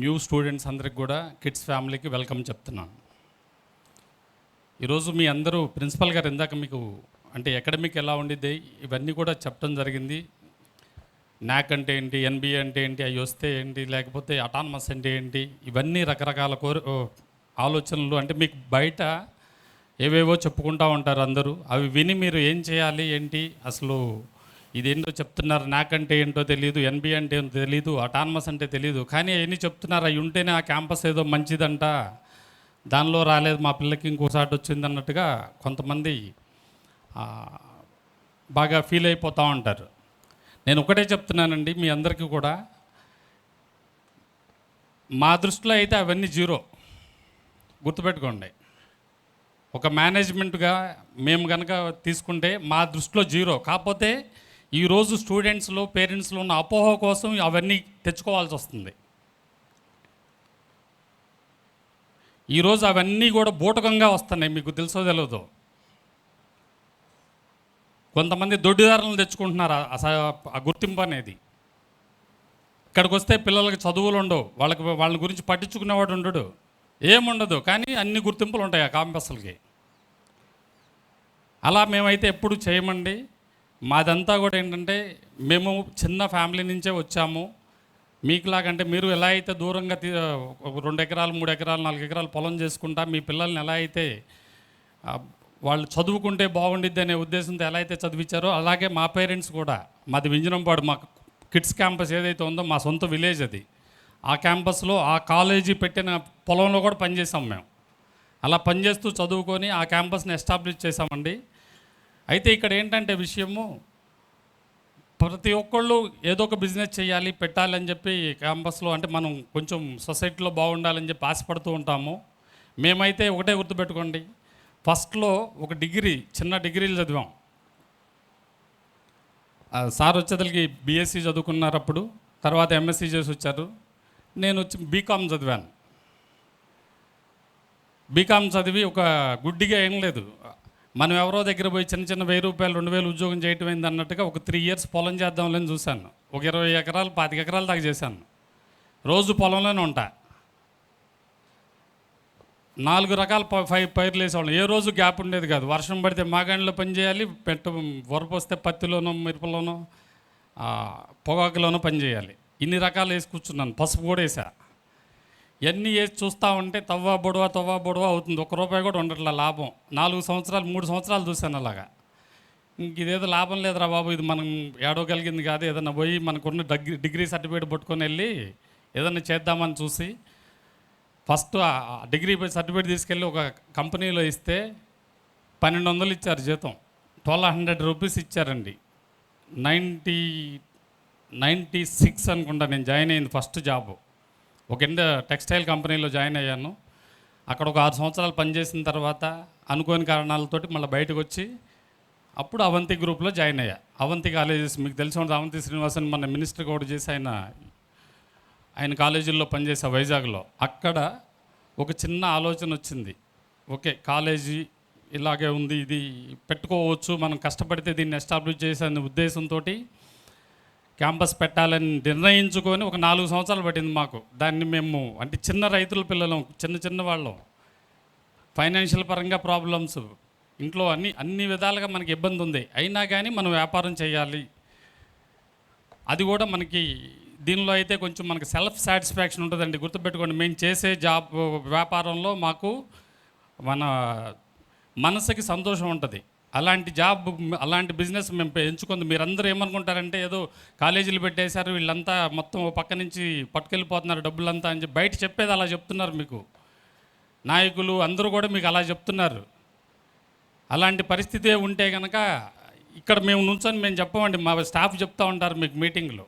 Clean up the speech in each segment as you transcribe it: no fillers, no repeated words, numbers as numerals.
New students అందరికి కూడా kids ఫ్యామిలీకి వెల్కమ్ చెప్తున్నాను. ఈరోజు మీ అందరూ ప్రిన్సిపల్ గారు ఇందాక మీకు అంటే అకాడమిక్ ఎలా ఉండిద్ది ఇవన్నీ కూడా చెప్పడం జరిగింది. నాక్ అంటే ఏంటి, ఎన్బిఏ అంటే ఏంటి, అవి వస్తే ఏంటి, లేకపోతే అటానమస్ అంటే ఏంటి, ఇవన్నీ రకరకాల ఆలోచనలు అంటే మీకు బయట ఏవేవో చెప్పుకుంటూ ఉంటారు అందరూ. అవి విని మీరు ఏం చేయాలి ఏంటి, అసలు ఇదేంటో చెప్తున్నారు. నాక్ అంటే ఏంటో తెలియదు, ఎన్బిఏ అంటే ఏంటో తెలియదు, అటానమస్ అంటే తెలియదు, కానీ అవన్నీ చెప్తున్నారు. అవి ఉంటేనే ఆ క్యాంపస్ ఏదో మంచిదంట, దానిలో రాలేదు మా పిల్లకి ఇంకోసారి వచ్చింది అన్నట్టుగా కొంతమంది బాగా ఫీల్ అయిపోతూ ఉంటారు. నేను ఒకటే చెప్తున్నానండి మీ అందరికీ కూడా, మా దృష్టిలో అయితే అవన్నీ జీరో, గుర్తుపెట్టుకోండి. ఒక మేనేజ్మెంట్గా మేము కనుక తీసుకుంటే మా దృష్టిలో జీరో. కాకపోతే ఈరోజు స్టూడెంట్స్లో పేరెంట్స్లో ఉన్న అపోహ కోసం అవన్నీ తెచ్చుకోవాల్సి వస్తుంది. ఈరోజు అవన్నీ కూడా బూటకంగా వస్తున్నాయి, మీకు తెలుసో తెలియదు. కొంతమంది దొడ్డిదారులను తెచ్చుకుంటున్నారు ఆ గుర్తింపు అనేది. ఇక్కడికి వస్తే పిల్లలకి చదువులు ఉండవు, వాళ్ళ గురించి పట్టించుకునేవాడు ఉండడు, ఏముండదు, కానీ అన్ని గుర్తింపులు ఉంటాయి ఆ క్యాంపస్లకి. అలా మేమైతే ఎప్పుడు చేయమండి. మాదంతా కూడా ఏంటంటే మేము చిన్న ఫ్యామిలీ నుంచే వచ్చాము. మీకులాగంటే మీరు ఎలా అయితే దూరంగా 2 ఎకరాలు 3 ఎకరాలు 4 ఎకరాలు పొలం చేసుకుంటా మీ పిల్లల్ని ఎలా అయితే వాళ్ళు చదువుకుంటే బాగుండిద్ది అనే ఉద్దేశంతో ఎలా అయితే చదివించారో, అలాగే మా పేరెంట్స్ కూడా, మాది వింజనంపాడు, మా కిడ్స్ క్యాంపస్ ఏదైతే ఉందో మా సొంత విలేజ్ అది. ఆ క్యాంపస్లో ఆ కాలేజీ పెట్టిన పొలంలో కూడా పనిచేసాం మేము. అలా పనిచేస్తూ చదువుకొని ఆ క్యాంపస్ని ఎస్టాబ్లిష్ చేసామండి. అయితే ఇక్కడ ఏంటంటే విషయము, ప్రతి ఒక్కళ్ళు ఏదో ఒక బిజినెస్ చేయాలి, పెట్టాలని చెప్పి క్యాంపస్లో అంటే మనం కొంచెం సొసైటీలో బాగుండాలని చెప్పి ఆశపడుతూ ఉంటాము. మేమైతే ఒకటే గుర్తుపెట్టుకోండి, ఫస్ట్లో ఒక డిగ్రీ, చిన్న డిగ్రీలు చదివాం. సార్ వచ్చేదలకి బీఎస్సీ చదువుకున్నారు అప్పుడు, తర్వాత ఎంఎస్సీ చేసి వచ్చారు. నేను వచ్చి బీకామ్ చదివాను. బీకామ్ చదివి ఒక గుడ్డిగా ఏం లేదు, మనం ఎవరో దగ్గర పోయి చిన్న 1000 రూపాయలు 2000 ఉద్యోగం చేయటం ఏంది అన్నట్టుగా ఒక 3 years పొలం చేద్దాంలేని చూశాను. ఒక 20 ఎకరాలు 25 ఎకరాలు దాకా చేశాను. రోజు పొలంలోనే ఉంటా. 4 రకాల పైర్లు వేసేవాళ్ళం. ఏ రోజు గ్యాప్ ఉండేది కాదు. వర్షం పడితే మాగాణిలో పని చేయాలి, వరపు వస్తే పత్తిలోనో మిరపలోనో పొగాకులోనో పని చేయాలి. ఇన్ని రకాలు వేసి కూర్చున్నాను. పసుపు కూడా వేసా. ఇవన్నీ వేసి చూస్తూ ఉంటే తవ్వా బొడవ అవుతుంది. ₹1 కూడా ఉండట్లా లాభం. 4 సంవత్సరాలు 3 సంవత్సరాలు చూశాను అలాగా. ఇంక ఇదేదో లాభం లేదురా బాబు, ఇది మనం ఏడవగలిగింది కాదు, ఏదన్నా పోయి మనకున్న డిగ్రీ సర్టిఫికేట్ పట్టుకొని వెళ్ళి ఏదన్నా చేద్దామని చూసి ఫస్ట్ ఆ డిగ్రీ సర్టిఫికేట్ తీసుకెళ్ళి ఒక కంపెనీలో ఇస్తే 1200 ఇచ్చారు జీతం. 1200 రూపీస్ ఇచ్చారండి. 96 అనుకుంటా నేను జాయిన్ అయింది ఫస్ట్ జాబు. ఒక టెక్స్టైల్ కంపెనీలో జాయిన్ అయ్యాను. అక్కడ ఒక 6 సంవత్సరాలు పనిచేసిన తర్వాత అనుకోని కారణాలతోటి మళ్ళీ బయటకు వచ్చి అప్పుడు అవంతి గ్రూప్లో జాయిన్ అయ్యా. అవంతి కాలేజెస్ మీకు తెలిసి ఉంటుంది. అవంతి శ్రీనివాసన్ మన మినిస్టర్ కూడా చేసి ఆయన కాలేజీల్లో పనిచేసా వైజాగ్లో. అక్కడ ఒక చిన్న ఆలోచన వచ్చింది, ఓకే కాలేజీ ఇలాగే ఉంది, ఇది పెట్టుకోవచ్చు, మనం కష్టపడితే దీన్ని ఎస్టాబ్లిష్ చేసే ఉద్దేశంతో క్యాంపస్ పెట్టాలని నిర్ణయించుకొని ఒక 4 సంవత్సరాలు పట్టింది మాకు. దాన్ని మేము అంటే చిన్న రైతుల పిల్లలం, చిన్న వాళ్ళం, ఫైనాన్షియల్ పరంగా ప్రాబ్లమ్స్, ఇంట్లో అన్ని విధాలుగా మనకి ఇబ్బంది ఉంది. అయినా కానీ మనం వ్యాపారం చేయాలి. అది కూడా మనకి దీనిలో అయితే కొంచెం మనకి సెల్ఫ్ సాటిస్ఫాక్షన్ ఉంటుందండి. గుర్తుపెట్టుకోండి, మేము చేసే వ్యాపారంలో మాకు మన మనసుకి సంతోషం ఉంటుంది. అలాంటి అలాంటి బిజినెస్ మేము ఎంచుకుంది. మీరందరూ ఏమనుకుంటారంటే ఏదో కాలేజీలు పెట్టేశారు, వీళ్ళంతా మొత్తం పక్క నుంచి పట్టుకెళ్ళిపోతున్నారు డబ్బులంతా అని చెప్పి బయట చెప్పేది అలా చెప్తున్నారు. మీకు నాయకులు అందరూ కూడా మీకు అలా చెప్తున్నారు. అలాంటి పరిస్థితి ఉంటే కనుక ఇక్కడ మేము నుంచొని మేము చెప్పమండి, మా స్టాఫ్ చెప్తూ ఉంటారు మీకు మీటింగ్లో.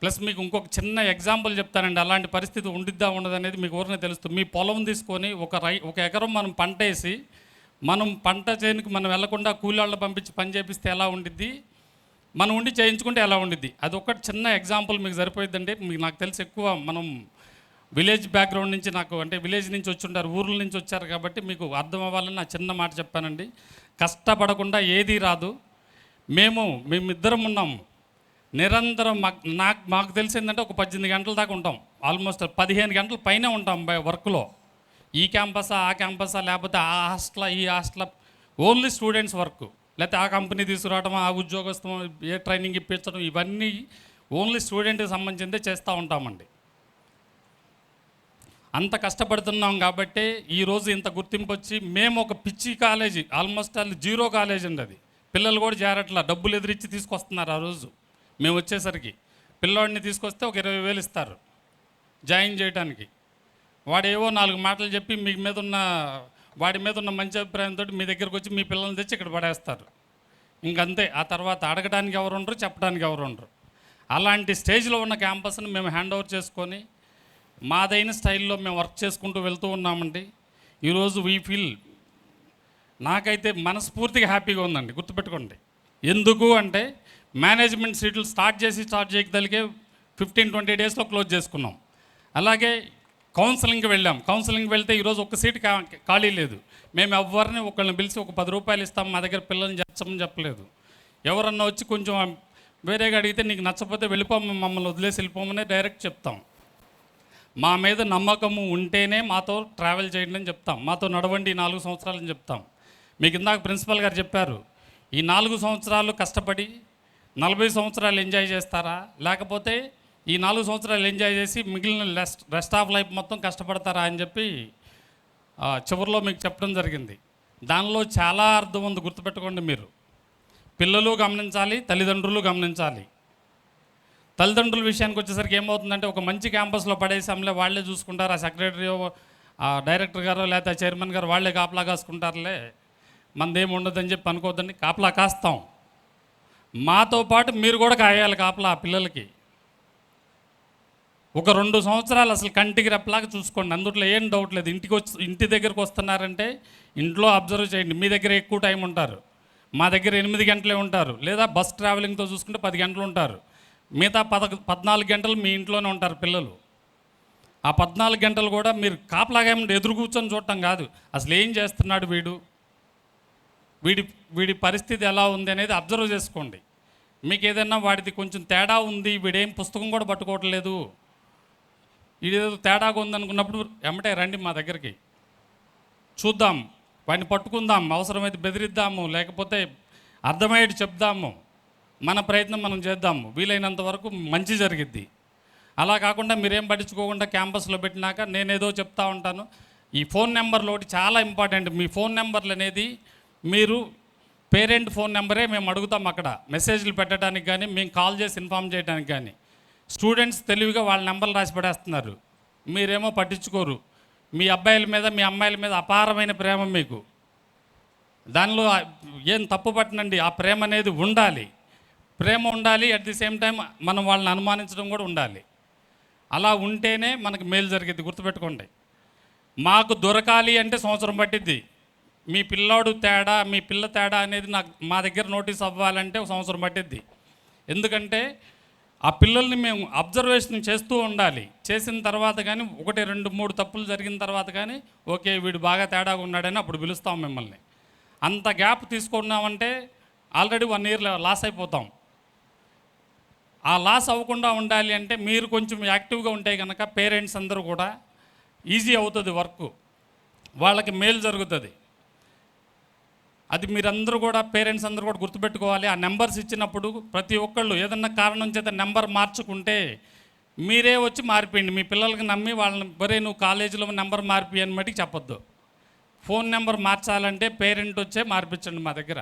ప్లస్ మీకు ఇంకొక చిన్న ఎగ్జాంపుల్ చెప్తానండి, అలాంటి పరిస్థితి ఉండిద్దా ఉండదు అనేది మీకు ఊరినే తెలుస్తుంది. మీ పొలం తీసుకొని ఒక ఎకరం మనం పంట వేసి మనం పంట చేనుకి మనం వెళ్లకుండా కూలీళ్ళని పంపించి పని చేపిస్తే ఎలా ఉండిద్ది, మనం ఉండి చేయించుకుంటే ఎలా ఉండిద్ది, అది ఒకటి చిన్న ఎగ్జాంపుల్ మీకు సరిపోయిద్దండి. మీకు నాకు తెలిసి ఎక్కువ మనం విలేజ్ బ్యాక్గ్రౌండ్ నుంచి అంటే విలేజ్ నుంచి వచ్చి ఉంటారు, ఊర్ల నుంచి వచ్చారు కాబట్టి మీకు అర్థం అవ్వాలని నా చిన్న మాట చెప్పానండి. కష్టపడకుండా ఏదీ రాదు. మేమిద్దరం ఉన్నాము. నిరంతరం మాకు తెలిసిందంటే ఒక 18 గంటల దాకా ఉంటాం. ఆల్మోస్ట్ 15 గంటల పైనే ఉంటాం వర్క్లో. ఈ క్యాంపసా ఆ క్యాంపసా, లేకపోతే ఆ హాస్టల్ ఈ హాస్టల్, ఓన్లీ స్టూడెంట్స్ వర్క్, లేకపోతే ఆ కంపెనీ తీసుకురావడం, ఆ ఉద్యోగస్థం ఏ ట్రైనింగ్ ఇప్పించడం, ఇవన్నీ ఓన్లీ స్టూడెంట్కి సంబంధించిందే చేస్తూ ఉంటామండి. అంత కష్టపడుతున్నాం కాబట్టి ఈరోజు ఇంత గుర్తింపు వచ్చి, మేము ఒక పిచ్చి కాలేజీ, ఆల్మోస్ట్ అది జీరో కాలేజ్ అండి. అది పిల్లలు కూడా చేరట్లా, డబ్బులు ఎదిరించి తీసుకొస్తున్నారు. ఆ రోజు మేము వచ్చేసరికి పిల్లోడిని తీసుకొస్తే ఒక 20,000 ఇస్తారు జాయిన్ చేయడానికి. వాడు ఏవో 4 మాటలు చెప్పి వాడి మీద ఉన్న మంచి అభిప్రాయంతో మీ దగ్గరకు వచ్చి మీ పిల్లల్ని తెచ్చి ఇక్కడ పడేస్తారు. ఇంకంతే. ఆ తర్వాత అడగడానికి ఎవరు ఉండరు, చెప్పడానికి ఎవరు ఉండరు. అలాంటి స్టేజ్లో ఉన్న క్యాంపస్ని మేము హ్యాండ్ ఓవర్ చేసుకొని మాదైన స్టైల్లో మేము వర్క్ చేసుకుంటూ వెళ్తూ ఉన్నామండి. ఈరోజు వీ ఫీల్, నాకైతే మనస్ఫూర్తిగా హ్యాపీగా ఉందండి. గుర్తుపెట్టుకోండి. ఎందుకు అంటే మేనేజ్మెంట్ సీట్లు స్టార్ట్ చేయగలిగే 15-20 డేస్లో క్లోజ్ చేసుకున్నాం. అలాగే కౌన్సిలింగ్కి వెళ్ళాం. కౌన్సిలింగ్కి వెళ్తే ఈరోజు ఒక్క సీటు ఖాళీ లేదు. మేము ఎవరిని ఒకళ్ళని పిలిచి ఒక 10 రూపాయలు ఇస్తాం, మా దగ్గర పిల్లల్ని చేర్చమని చెప్పలేదు. ఎవరన్నా వచ్చి కొంచెం వేరేగా అడిగితే నీకు నచ్చకపోతే వెళ్ళిపోమని, మమ్మల్ని వదిలేసి వెళ్ళిపోమని డైరెక్ట్ చెప్తాం. మా మీద నమ్మకము ఉంటేనే మాతో ట్రావెల్ చేయండి అని చెప్తాం. మాతో నడవండి 4 సంవత్సరాలని చెప్తాం. మీకు ఇందాక ప్రిన్సిపల్ గారు చెప్పారు, ఈ 4 సంవత్సరాలు కష్టపడి 40 సంవత్సరాలు ఎంజాయ్ చేస్తారా, లేకపోతే ఈ 4 సంవత్సరాలు ఎంజాయ్ చేసి మిగిలిన రెస్ట్ ఆఫ్ లైఫ్ మొత్తం కష్టపడతారా అని చెప్పి చివరిలో మీకు చెప్పడం జరిగింది. దానిలో చాలా అర్థం ఉంది. గుర్తుపెట్టుకోండి. మీరు పిల్లలు గమనించాలి, తల్లిదండ్రులు గమనించాలి. తల్లిదండ్రుల విషయానికి వచ్చేసరికి ఏమవుతుందంటే, ఒక మంచి క్యాంపస్లో పడేసాంలే, వాళ్ళే చూసుకుంటారు, ఆ సెక్రటరీ, ఆ డైరెక్టర్ గారు లేకపోతే చైర్మన్ గారు వాళ్ళే కాపలా కాసుకుంటారులే, మనదేమి ఉండదని చెప్పి అనుకోవద్దండి. కాపలా కాస్తాం. మాతో పాటు మీరు కూడా కాయాలి కాపలా ఆ పిల్లలకి. ఒక 2 సంవత్సరాలు అసలు కంటికి రెప్పలాగా చూసుకోండి. అందుట్లో ఏం డౌట్ లేదు. ఇంటి దగ్గరకు వస్తున్నారంటే ఇంట్లో అబ్జర్వ్ చేయండి. మీ దగ్గర ఎక్కువ టైం ఉంటారు, మా దగ్గర 8 గంటలే ఉంటారు, లేదా బస్ ట్రావెలింగ్తో చూసుకుంటే 10 గంటలు ఉంటారు. మిగతా 14 గంటలు మీ ఇంట్లోనే ఉంటారు పిల్లలు. ఆ 14 గంటలు కూడా మీరు కాపలాగా ఏమంటే ఎదురు కూర్చొని చూడటం కాదు, అసలు ఏం చేస్తున్నాడు వీడి పరిస్థితి ఎలా ఉంది అనేది అబ్జర్వ్ చేసుకోండి. మీకు ఏదైనా వాడిది కొంచెం తేడా ఉంది, వీడేం పుస్తకం కూడా పట్టుకోవట్లేదు, ఇదేదో తేడాగా ఉందనుకున్నప్పుడు ఎమ్మటే రండి మా దగ్గరికి, చూద్దాం, వాడిని పట్టుకుందాం, అవసరమైతే బెదిరిద్దాము, లేకపోతే అర్థమయ్యేది చెప్దాము, మన ప్రయత్నం మనం చేద్దాము, వీలైనంత వరకు మంచి జరిగిద్ది. అలా కాకుండా మీరేం పట్టించుకోకుండా క్యాంపస్లో పెట్టినాక నేనేదో చెప్తా ఉంటాను. ఈ ఫోన్ నెంబర్లు ఒకటి చాలా ఇంపార్టెంట్. మీ ఫోన్ నెంబర్లు అనేది మీరు పేరెంట్ ఫోన్ నెంబరే మేము అడుగుతాం అక్కడ మెసేజ్లు పెట్టడానికి కానీ, మేము కాల్ చేసి ఇన్ఫామ్ చేయడానికి కానీ. స్టూడెంట్స్ తెలివిగా వాళ్ళ నెంబర్లు రాసి పడేస్తున్నారు, మీరేమో పట్టించుకోరు. మీ అబ్బాయిల మీద మీ అమ్మాయిల మీద అపారమైన ప్రేమ మీకు, దానిలో ఏం తప్పు పట్టనండి. ఆ ప్రేమ అనేది ఉండాలి, ప్రేమ ఉండాలి. అట్ ది సేమ్ టైం మనం వాళ్ళని అనుమానించడం కూడా ఉండాలి. అలా ఉంటేనే మనకు మేలు జరిగిద్ది. గుర్తుపెట్టుకోండి. మాకు దొరకాలి అంటే సంవత్సరం పట్టిద్ది. మీ పిల్లాడు తేడా, మీ పిల్ల తేడా అనేది మా దగ్గర నోటీస్ అవ్వాలంటే ఒక సంవత్సరం పట్టిద్ది. ఎందుకంటే ఆ పిల్లల్ని మేము అబ్జర్వేషన్ చేస్తూ ఉండాలి. చేసిన తర్వాత కానీ 1, 2, 3 తప్పులు జరిగిన తర్వాత కానీ ఓకే వీడు బాగా తేడాగా ఉన్నాడని అప్పుడు పిలుస్తాం మిమ్మల్ని. అంత గ్యాప్ తీసుకున్నామంటే ఆల్రెడీ 1 ఇయర్ లాస్ అయిపోతాం. ఆ లాస్ అవ్వకుండా ఉండాలి అంటే మీరు కొంచెం యాక్టివ్గా ఉంటే కనుక పేరెంట్స్ అందరూ కూడా ఈజీ అవుతుంది వర్క్, వాళ్ళకి మేలు జరుగుతుంది. అది మీరందరూ కూడా పేరెంట్స్ అందరూ కూడా గుర్తుపెట్టుకోవాలి. ఆ నెంబర్స్ ఇచ్చినప్పుడు ప్రతి ఒక్కళ్ళు ఏదన్నా కారణం చేత నెంబర్ మార్చుకుంటే మీరే వచ్చి మార్పియండి. మీ పిల్లలకి నమ్మి వాళ్ళని బరే నువ్వు కాలేజీలో నెంబర్ మార్పి అని మటుకు చెప్పొద్దు. ఫోన్ నెంబర్ మార్చాలంటే పేరెంట్ వచ్చే మార్పించండి మా దగ్గర.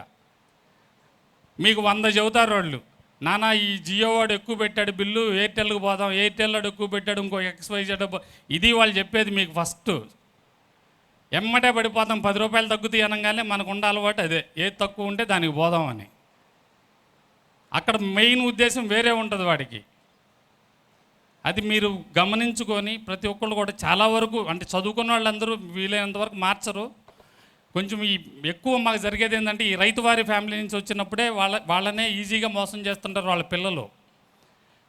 మీకు 100 చెబుతారు వాళ్ళు, నానా ఈ జియో వాడు ఎక్కువ పెట్టాడు బిల్లు, ఎయిర్టెల్కి పోదాం, ఎయిర్టెల్ వాడు ఎక్కువ పెట్టాడు, ఇంకో XYZ. ఇది వాళ్ళు చెప్పేది మీకు. ఫస్ట్ ఎమ్మటే పడిపోతాం. 10 రూపాయలు తగ్గుతాయి అనగానే మనకు ఉండే అలవాటు అదే, ఏది తక్కువ ఉంటే దానికి పోదామని. అక్కడ మెయిన్ ఉద్దేశం వేరే ఉంటుంది వాడికి. అది మీరు గమనించుకొని ప్రతి ఒక్కళ్ళు కూడా చాలా వరకు అంటే చదువుకున్న వాళ్ళందరూ వీలైనంత వరకు మార్చరు. కొంచెం ఎక్కువ మాకు జరిగేది ఏంటంటే ఈ రైతువారి ఫ్యామిలీ నుంచి వచ్చినప్పుడే వాళ్ళనే ఈజీగా మోసం చేస్తుంటారు వాళ్ళ పిల్లలు.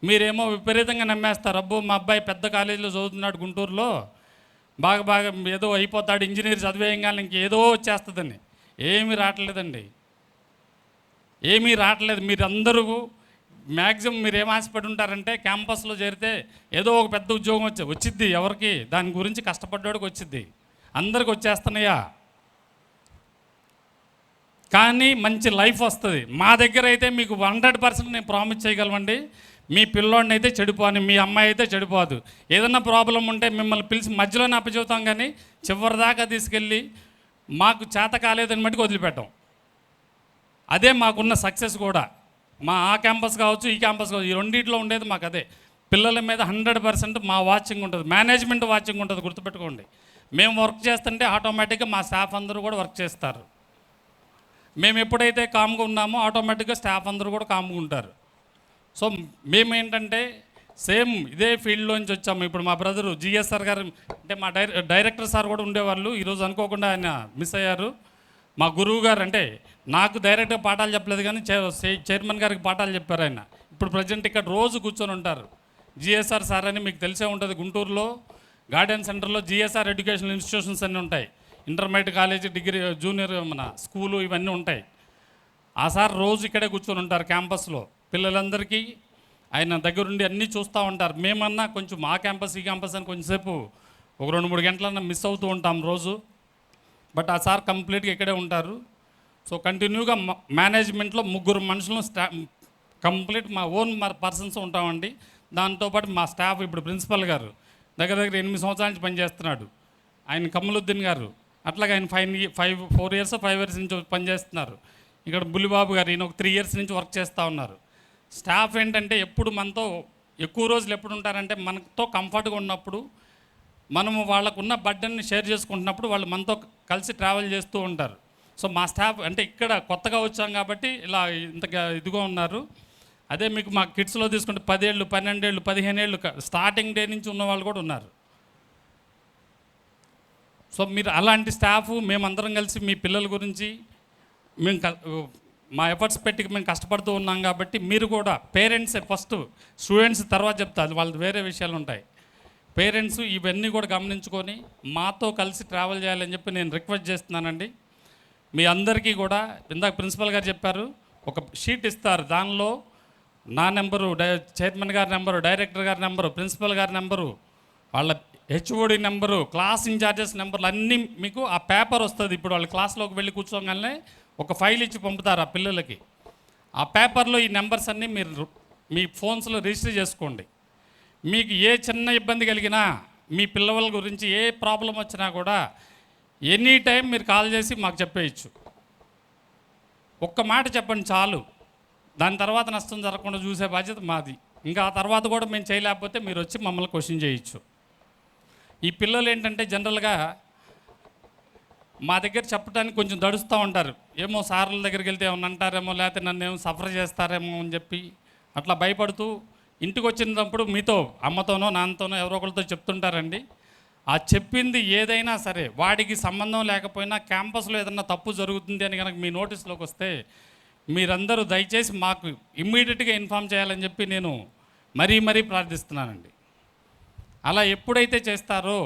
మీరేమో విపరీతంగా నమ్మేస్తారు. అబ్బో మా అబ్బాయి పెద్ద కాలేజీలో చదువుతున్నాడు గుంటూరులో, బాగా ఏదో అయిపోతాడు, ఇంజనీర్ చదివేయంగానే ఇంకేదో వచ్చేస్తుందని. ఏమీ రావట్లేదండి, ఏమీ రావట్లేదు. మీరందరూ మ్యాక్సిమం మీరు ఏం ఆశపడి ఉంటారంటే క్యాంపస్లో చేరితే ఏదో ఒక పెద్ద ఉద్యోగం వచ్చిద్ది. ఎవరికి? దాని గురించి కష్టపడ్డాడికి వచ్చిద్ది. అందరికి వచ్చేస్తున్నాయా? కానీ మంచి లైఫ్ వస్తుంది. మా దగ్గర అయితే మీకు 100% నేను ప్రామిస్ చేయగలమండి. మీ పిల్లోడిని అయితే చెడిపోని, మీ అమ్మాయి అయితే చెడిపోదు. ఏదన్నా ప్రాబ్లం ఉంటే మిమ్మల్ని పిలిచి మధ్యలోనే అప్పచెబుతాం, కానీ చివరి దాకా తీసుకెళ్ళి మాకు చేత కాలేదని మట్టుకు వదిలిపెట్టాం. అదే మాకున్న సక్సెస్ కూడా. ఆ క్యాంపస్ కావచ్చు, ఈ క్యాంపస్ కావచ్చు, ఈ రెండింటిలో ఉండేది మాకు అదే. పిల్లల మీద 100% మా వాచింగ్ ఉంటుంది, మేనేజ్మెంట్ వాచింగ్ ఉంటుంది. గుర్తుపెట్టుకోండి, మేము వర్క్ చేస్తుంటే ఆటోమేటిక్గా మా స్టాఫ్ అందరూ కూడా వర్క్ చేస్తారు. మేము ఎప్పుడైతే కామ్గా ఉన్నామో ఆటోమేటిక్గా స్టాఫ్ అందరూ కూడా కామ్గా ఉంటారు. సో మేమేంటంటే సేమ్ ఇదే ఫీల్డ్లోంచి వచ్చాము. ఇప్పుడు మా బ్రదరు జిఎస్ఆర్ గారు అంటే మా డైరెక్టర్ సార్ కూడా ఉండేవాళ్ళు. ఈరోజు అనుకోకుండా ఆయన మిస్ అయ్యారు. మా గురువు గారు అంటే నాకు డైరెక్ట్గా పాఠాలు చెప్పలేదు, కానీ చైర్మన్ గారికి పాఠాలు చెప్పారు ఆయన. ఇప్పుడు ప్రజెంట్ ఇక్కడ రోజు కూర్చొని ఉంటారు. జిఎస్ఆర్ సార్ అని మీకు తెలిసే ఉంటుంది. గుంటూరులో గార్డెన్ సెంటర్లో జిఎస్ఆర్ ఎడ్యుకేషనల్ ఇన్స్టిట్యూషన్స్ అన్నీ ఉంటాయి. ఇంటర్మీడియట్ కాలేజీ, డిగ్రీ, జూనియర్ మన స్కూలు ఇవన్నీ ఉంటాయి. ఆ సార్ రోజు ఇక్కడే కూర్చొని ఉంటారు క్యాంపస్లో. పిల్లలందరికీ ఆయన దగ్గరుండి అన్నీ చూస్తూ ఉంటారు. మేమన్నా కొంచెం ఆ క్యాంపస్ ఈ క్యాంపస్ అని కొంచెంసేపు ఒక 2-3 గంటలన్నా మిస్ అవుతూ ఉంటాం రోజు. బట్ ఆ సార్ కంప్లీట్గా ఇక్కడే ఉంటారు. సో కంటిన్యూగా మేనేజ్మెంట్లో 3 మనుషులను కంప్లీట్ మా ఓన్ పర్సన్స్ ఉంటామండి. దాంతోపాటు మా స్టాఫ్ ఇప్పుడు ప్రిన్సిపల్ గారు దగ్గర 8 సంవత్సరాల నుంచి పనిచేస్తున్నాడు, ఆయన కమలుద్దీన్ గారు. అట్లాగే ఆయన 4 ఇయర్స్ 5 ఇయర్స్ నుంచి పనిచేస్తున్నారు. ఇక్కడ బుల్లిబాబు గారు, ఈయన ఒక 3 ఇయర్స్ నుంచి వర్క్ చేస్తూ ఉన్నారు. స్టాఫ్ ఏంటంటే ఎప్పుడు మనతో ఎక్కువ రోజులు ఎప్పుడు ఉంటారంటే మనతో కంఫర్ట్గా ఉన్నప్పుడు, మనము వాళ్ళకున్న బర్డెన్ని షేర్ చేసుకుంటున్నప్పుడు వాళ్ళు మనతో కలిసి ట్రావెల్ చేస్తూ ఉంటారు. సో మా స్టాఫ్ అంటే ఇక్కడ కొత్తగా వచ్చాం కాబట్టి ఇలా ఇంతగా ఇదిగా ఉన్నారు. అదే మీకు మా కిడ్స్లో తీసుకుంటే 10 ఏళ్ళు 12 ఏళ్ళు 15 ఏళ్ళు స్టార్టింగ్ డే నుంచి ఉన్న వాళ్ళు కూడా ఉన్నారు. సో మీరు అలాంటి స్టాఫ్ మేమందరం కలిసి మీ పిల్లల గురించి మేము మా ఎఫర్ట్స్ పెట్టి మేము కష్టపడుతూ ఉన్నాం. కాబట్టి మీరు కూడా పేరెంట్స్ ఫస్ట్, స్టూడెంట్స్ తర్వాత చెప్తా, అది వాళ్ళది వేరే విషయాలు ఉంటాయి. పేరెంట్స్ ఇవన్నీ కూడా గమనించుకొని మాతో కలిసి ట్రావెల్ చేయాలని చెప్పి నేను రిక్వెస్ట్ చేస్తున్నానండి. మీ అందరికీ కూడా ఇందాక ప్రిన్సిపల్ గారు చెప్పారు, ఒక షీట్ ఇస్తారు. దానిలో నా నెంబరు, చైర్మన్ గారి నెంబరు, డైరెక్టర్ గారి నెంబరు, ప్రిన్సిపల్ గారి నెంబరు, వాళ్ళ హెచ్ఓడి నెంబరు, క్లాస్ ఇన్ఛార్జెస్ నెంబర్లు అన్నీ మీకు ఆ పేపర్ వస్తుంది. ఇప్పుడు వాళ్ళు క్లాస్లోకి వెళ్ళి కూర్చోగానే ఒక ఫైల్ ఇచ్చి పంపుతారు ఆ పిల్లలకి. ఆ పేపర్లో ఈ నెంబర్స్ అన్నీ మీరు మీ ఫోన్స్లో రిజిస్టర్ చేసుకోండి. మీకు ఏ చిన్న ఇబ్బంది కలిగినా, మీ పిల్లల గురించి ఏ ప్రాబ్లం వచ్చినా కూడా ఎనీ టైం మీరు కాల్ చేసి మాకు చెప్పేయచ్చు. ఒక్క మాట చెప్పండి చాలు. దాని తర్వాత నష్టం జరగకుండా చూసే బాధ్యత మాది. ఇంకా ఆ తర్వాత కూడా మేము చేయలేకపోతే మీరు వచ్చి మమ్మల్ని క్వశ్చన్ చేయొచ్చు. ఈ పిల్లలు ఏంటంటే జనరల్గా మా దగ్గర చెప్పడానికి కొంచెం దడుస్తూ ఉంటారు. ఏమో సార్ల దగ్గరికి వెళ్తే ఏమన్నా అంటారేమో, లేకపోతే నన్ను ఏమో సఫర్ చేస్తారేమో అని చెప్పి అట్లా భయపడుతూ ఇంటికి వచ్చినప్పుడు మీతో అమ్మతోనో నాన్నతోనో ఎవరో ఒకరితో చెప్తుంటారండి. ఆ చెప్పింది ఏదైనా సరే వాడికి సంబంధం లేకపోయినా క్యాంపస్లో ఏదన్నా తప్పు జరుగుతుంది అని కనుక మీ నోటీస్లోకి వస్తే మీరందరూ దయచేసి మాకు ఇమ్మీడియట్గా ఇన్ఫామ్ చేయాలని చెప్పి నేను మరీ ప్రార్థిస్తున్నానండి. అలా ఎప్పుడైతే చేస్తారో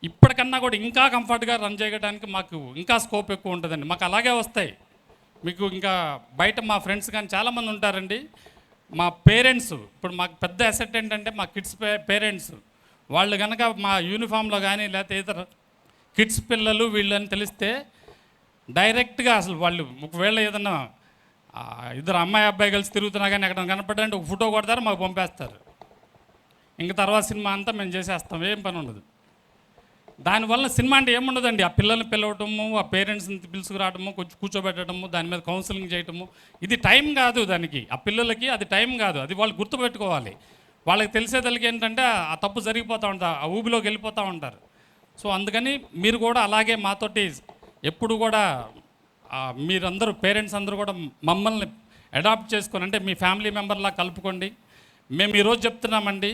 ఇప్పటికన్నా కూడా ఇంకా కంఫర్ట్గా రన్ చేయడానికి మాకు ఇంకా స్కోప్ ఎక్కువ ఉంటుందండి. మాకు అలాగే వస్తాయి. మీకు ఇంకా బయట మా ఫ్రెండ్స్ కానీ చాలామంది ఉంటారండి. మా పేరెంట్స్ ఇప్పుడు మాకు పెద్ద అసెట్ ఏంటంటే మా కిడ్స్ పేరెంట్స్. వాళ్ళు కనుక మా యూనిఫామ్లో కానీ లేకపోతే ఇతర కిడ్స్ పిల్లలు వీళ్ళని తెలిస్తే డైరెక్ట్గా అసలు వాళ్ళు ఒకవేళ ఏదన్నా ఇద్దరు అమ్మాయి అబ్బాయి కలిసి తిరుగుతున్నా కానీ ఎక్కడ కనపడాలంటే ఒక ఫోటో కొడతారు, మాకు పంపేస్తారు. ఇంక తర్వాత సినిమా అంతా మేము చేసేస్తాం, ఏం పని ఉండదు. దానివల్ల సినిమా అంటే ఏముండదండి, ఆ పిల్లల్ని పిలవటము, ఆ పేరెంట్స్ని పిలుచుకురావటము, కొంచెం కూర్చోబెట్టడము, దాని మీద కౌన్సిలింగ్ చేయటము, ఇది టైం కాదు దానికి. ఆ పిల్లలకి అది టైం కాదు, అది వాళ్ళు గుర్తుపెట్టుకోవాలి. వాళ్ళకి తెలిసేదలికి ఏంటంటే ఆ తప్పు జరిగిపోతూ ఉంటారు, ఆ ఊబిలోకి వెళ్ళిపోతూ ఉంటారు. సో అందుకని మీరు కూడా అలాగే మాతోటి ఎప్పుడు కూడా మీరందరూ పేరెంట్స్ అందరూ కూడా మమ్మల్ని అడాప్ట్ చేసుకొని అంటే మీ ఫ్యామిలీ మెంబర్లా కలుపుకోండి. మేము ఈరోజు చెప్తున్నామండి,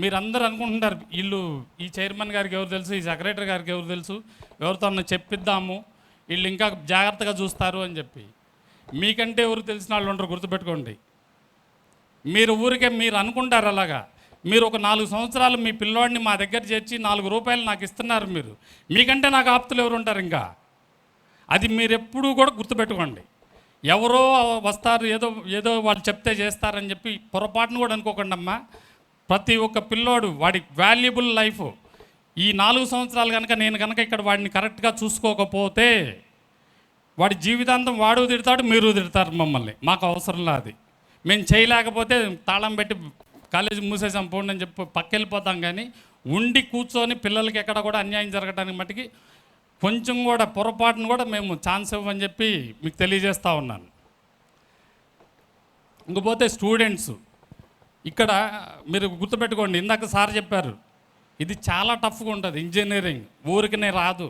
మీరందరూ అనుకుంటున్నారు వీళ్ళు ఈ చైర్మన్ గారికి ఎవరు తెలుసు, ఈ సెక్రటరీ గారికి ఎవరు తెలుసు, ఎవరితో చెప్పిద్దాము, వీళ్ళు ఇంకా జాగ్రత్తగా చూస్తారు అని చెప్పి. మీకంటే ఎవరు తెలిసిన వాళ్ళు ఉండరు, గుర్తుపెట్టుకోండి. మీరు ఊరికే మీరు అనుకుంటారు అలాగా. మీరు ఒక 4 సంవత్సరాలు మీ పిల్లోడిని మా దగ్గర చేర్చి 4 రూపాయలు నాకు ఇస్తున్నారు. మీకంటే నాకు ఆప్తులు ఎవరు ఉంటారు ఇంకా? అది మీరు ఎప్పుడూ కూడా గుర్తుపెట్టుకోండి. ఎవరో వస్తారు, ఏదో ఏదో వాళ్ళు చెప్తే చేస్తారని చెప్పి పొరపాటును కూడా అనుకోకండి అమ్మా. ప్రతి ఒక్క పిల్లోడు వాడి వాల్యుబుల్ లైఫ్ ఈ 4 సంవత్సరాలు కనుక నేను కనుక ఇక్కడ వాడిని కరెక్ట్గా చూసుకోకపోతే వాడి జీవితాంతం వాడు తిడతాడు, మీరు తిడతారు మమ్మల్ని. మాకు అవసరంలా అది. మేము చేయలేకపోతే తాళం పెట్టి కాలేజీ మూసేసాం పోండి అని చెప్పి పక్కెళ్ళిపోతాం. కానీ ఉండి కూర్చొని పిల్లలకి ఎక్కడ కూడా అన్యాయం జరగడానికి మట్టుకి కొంచెం కూడా పొరపాటును కూడా మేము ఛాన్స్ ఇవ్వని చెప్పి మీకు తెలియజేస్తూ ఉన్నాను. ఇంకపోతే స్టూడెంట్స్ ఇక్కడ మీరు గుర్తుపెట్టుకోండి, ఇందాక సార్ చెప్పారు ఇది చాలా టఫ్గా ఉంటుంది. ఇంజనీరింగ్ ఊరికనే రాదు,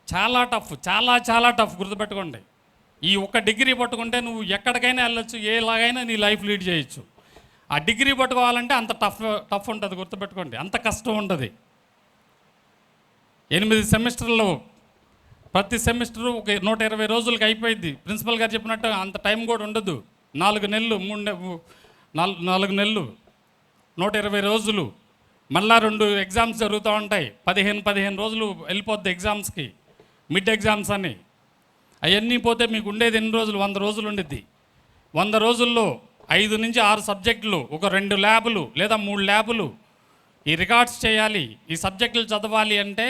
చాలా టఫ్, చాలా చాలా టఫ్. గుర్తుపెట్టుకోండి, ఈ ఒక్క డిగ్రీ పట్టుకుంటే నువ్వు ఎక్కడికైనా వెళ్ళొచ్చు, ఏలాగైనా నీ లైఫ్ లీడ్ చేయొచ్చు. ఆ డిగ్రీ పట్టుకోవాలంటే అంత టఫ్ ఉంటుంది. గుర్తుపెట్టుకోండి, అంత కష్టం ఉంటుంది. 8 సెమిస్టర్లు, ప్రతి సెమిస్టరు ఒక 120 రోజులకి అయిపోయింది. ప్రిన్సిపల్ గారు చెప్పినట్టు అంత టైం కూడా ఉండదు. 4 నెలలు 4 నెలలు 120 రోజులు, మళ్ళా 2 ఎగ్జామ్స్ జరుగుతూ ఉంటాయి. 15 రోజులు వెళ్ళిపోద్ది ఎగ్జామ్స్కి, మిడ్ ఎగ్జామ్స్ అని. అవన్నీ పోతే మీకు ఉండేది ఎన్ని రోజులు? 100 రోజులు ఉండిద్ది. 100 రోజుల్లో 5 నుంచి 6 సబ్జెక్టులు, ఒక 2 ల్యాబులు లేదా 3 ల్యాబులు, ఈ రికార్డ్స్ చేయాలి, ఈ సబ్జెక్టులు చదవాలి అంటే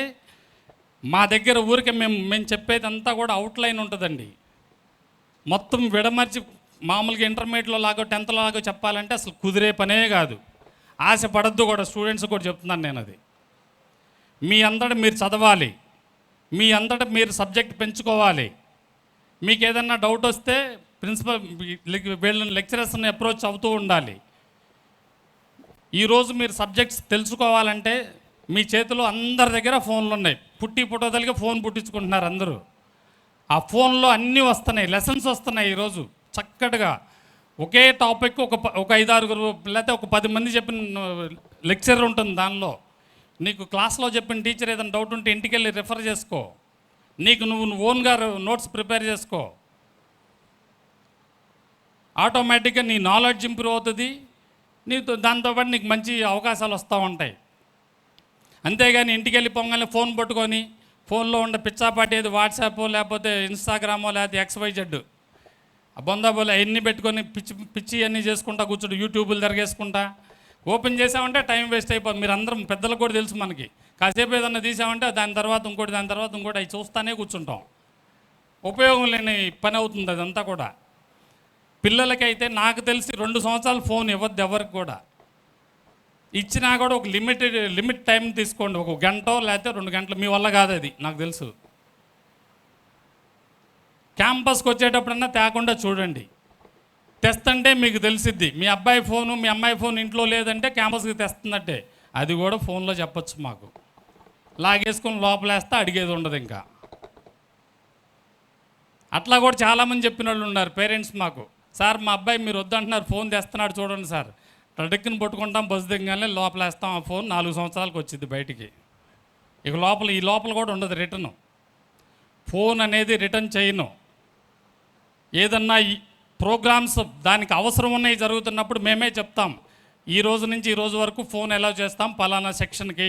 మా దగ్గర ఊరికే మేము చెప్పేదంతా కూడా అవుట్లైన్ ఉంటుందండి. మొత్తం విడమర్చి మామూలుగా ఇంటర్మీడియట్లో లాగో 10th లాగో చెప్పాలంటే అసలు కుదిరే పనే కాదు. ఆశ పడద్దు కూడా, స్టూడెంట్స్ కూడా చెప్తున్నాను నేను. అది మీ అంతటా మీరు చదవాలి, మీ అంతటా మీరు సబ్జెక్ట్ పెంచుకోవాలి. మీకు ఏదన్నా డౌట్ వస్తే ప్రిన్సిపల్ వీళ్ళని లెక్చరర్స్ని అప్రోచ్ అవుతూ ఉండాలి. ఈరోజు మీరు సబ్జెక్ట్స్ తెలుసుకోవాలంటే మీ చేతిలో అందరి దగ్గర ఫోన్లు ఉన్నాయి. పుట్టోదలిగా ఫోన్ పుట్టించుకుంటున్నారు అందరూ. ఆ ఫోన్లో అన్నీ వస్తున్నాయి, లెసన్స్ వస్తున్నాయి. ఈరోజు చక్కటిగా ఒకే టాపిక్ ఒక 5-6 లేకపోతే ఒక 10 మంది చెప్పిన లెక్చర్ ఉంటుంది. దానిలో నీకు క్లాస్లో చెప్పిన టీచర్ ఏదైనా డౌట్ ఉంటే ఇంటికి వెళ్ళి రిఫర్ చేసుకో, నీకు నువ్వు ఓన్గా నోట్స్ ప్రిపేర్ చేసుకో. ఆటోమేటిక్గా నీ నాలెడ్జ్ ఇంప్రూవ్ అవుతుంది. నీతో దాంతోపాటు నీకు మంచి అవకాశాలు వస్తూ ఉంటాయి. అంతేగాని ఇంటికి వెళ్ళి పొంగల్ని ఫోన్ పట్టుకొని ఫోన్లో ఉండే పిచ్చాపాటి ఏది వాట్సాప్ లేకపోతే ఇన్స్టాగ్రామో లేకపోతే XYZ బొందాబోలు అవన్నీ పెట్టుకొని పిచ్చి అన్నీ చేసుకుంటా కూర్చోడు, యూట్యూబ్లు తిరగేసుకుంటా ఓపెన్ చేసామంటే టైం వేస్ట్ అయిపోతుంది. మీరు అందరం పెద్దలకు కూడా తెలుసు, మనకి కాసేపు ఏదన్నా తీసామంటే దాని తర్వాత ఇంకోటి అవి చూస్తానే కూర్చుంటాం. ఉపయోగం లేని పని అవుతుంది అదంతా కూడా. పిల్లలకైతే నాకు తెలిసి 2 సంవత్సరాలు ఫోన్ ఇవ్వద్దు ఎవరికి కూడా. ఇచ్చినా కూడా ఒక లిమిట్ టైం తీసుకోండి, ఒక గంటో లేకపోతే 2 గంటలు. మీ వల్ల కాదు అది నాకు తెలుసు. క్యాంపస్కి వచ్చేటప్పుడన్నా తేకుండా చూడండి, తెస్తంటే మీకు తెలిసిద్ది. మీ అబ్బాయి ఫోను మీ అమ్మాయి ఫోన్ ఇంట్లో లేదంటే క్యాంపస్కి తెస్తున్నట్టే. అది కూడా ఫోన్లో చెప్పచ్చు. మాకు లాగేసుకొని లోపలేస్తే అడిగేది ఉండదు. ఇంకా అట్లా కూడా చాలామంది చెప్పిన వాళ్ళు ఉన్నారు పేరెంట్స్. మాకు సార్ మా అబ్బాయి మీరు వద్దంటున్నారు, ఫోన్ తెస్తున్నాడు చూడండి సార్. టడెక్కిని పట్టుకుంటాం, బస్సు దిగగానే లోపలేస్తాం. ఆ ఫోన్ 4 సంవత్సరాలకు వచ్చింది బయటికి. ఇక ఈ లోపల కూడా ఉండదు రిటర్ను. ఫోన్ అనేది రిటర్న్ చేయను. ఏదన్నా ఈ ప్రోగ్రామ్స్ దానికి అవసరం ఉన్నాయి జరుగుతున్నప్పుడు మేమే చెప్తాం, ఈ రోజు నుంచి ఈ రోజు వరకు ఫోన్ ఎలా చేస్తాం, పలానా సెక్షన్కి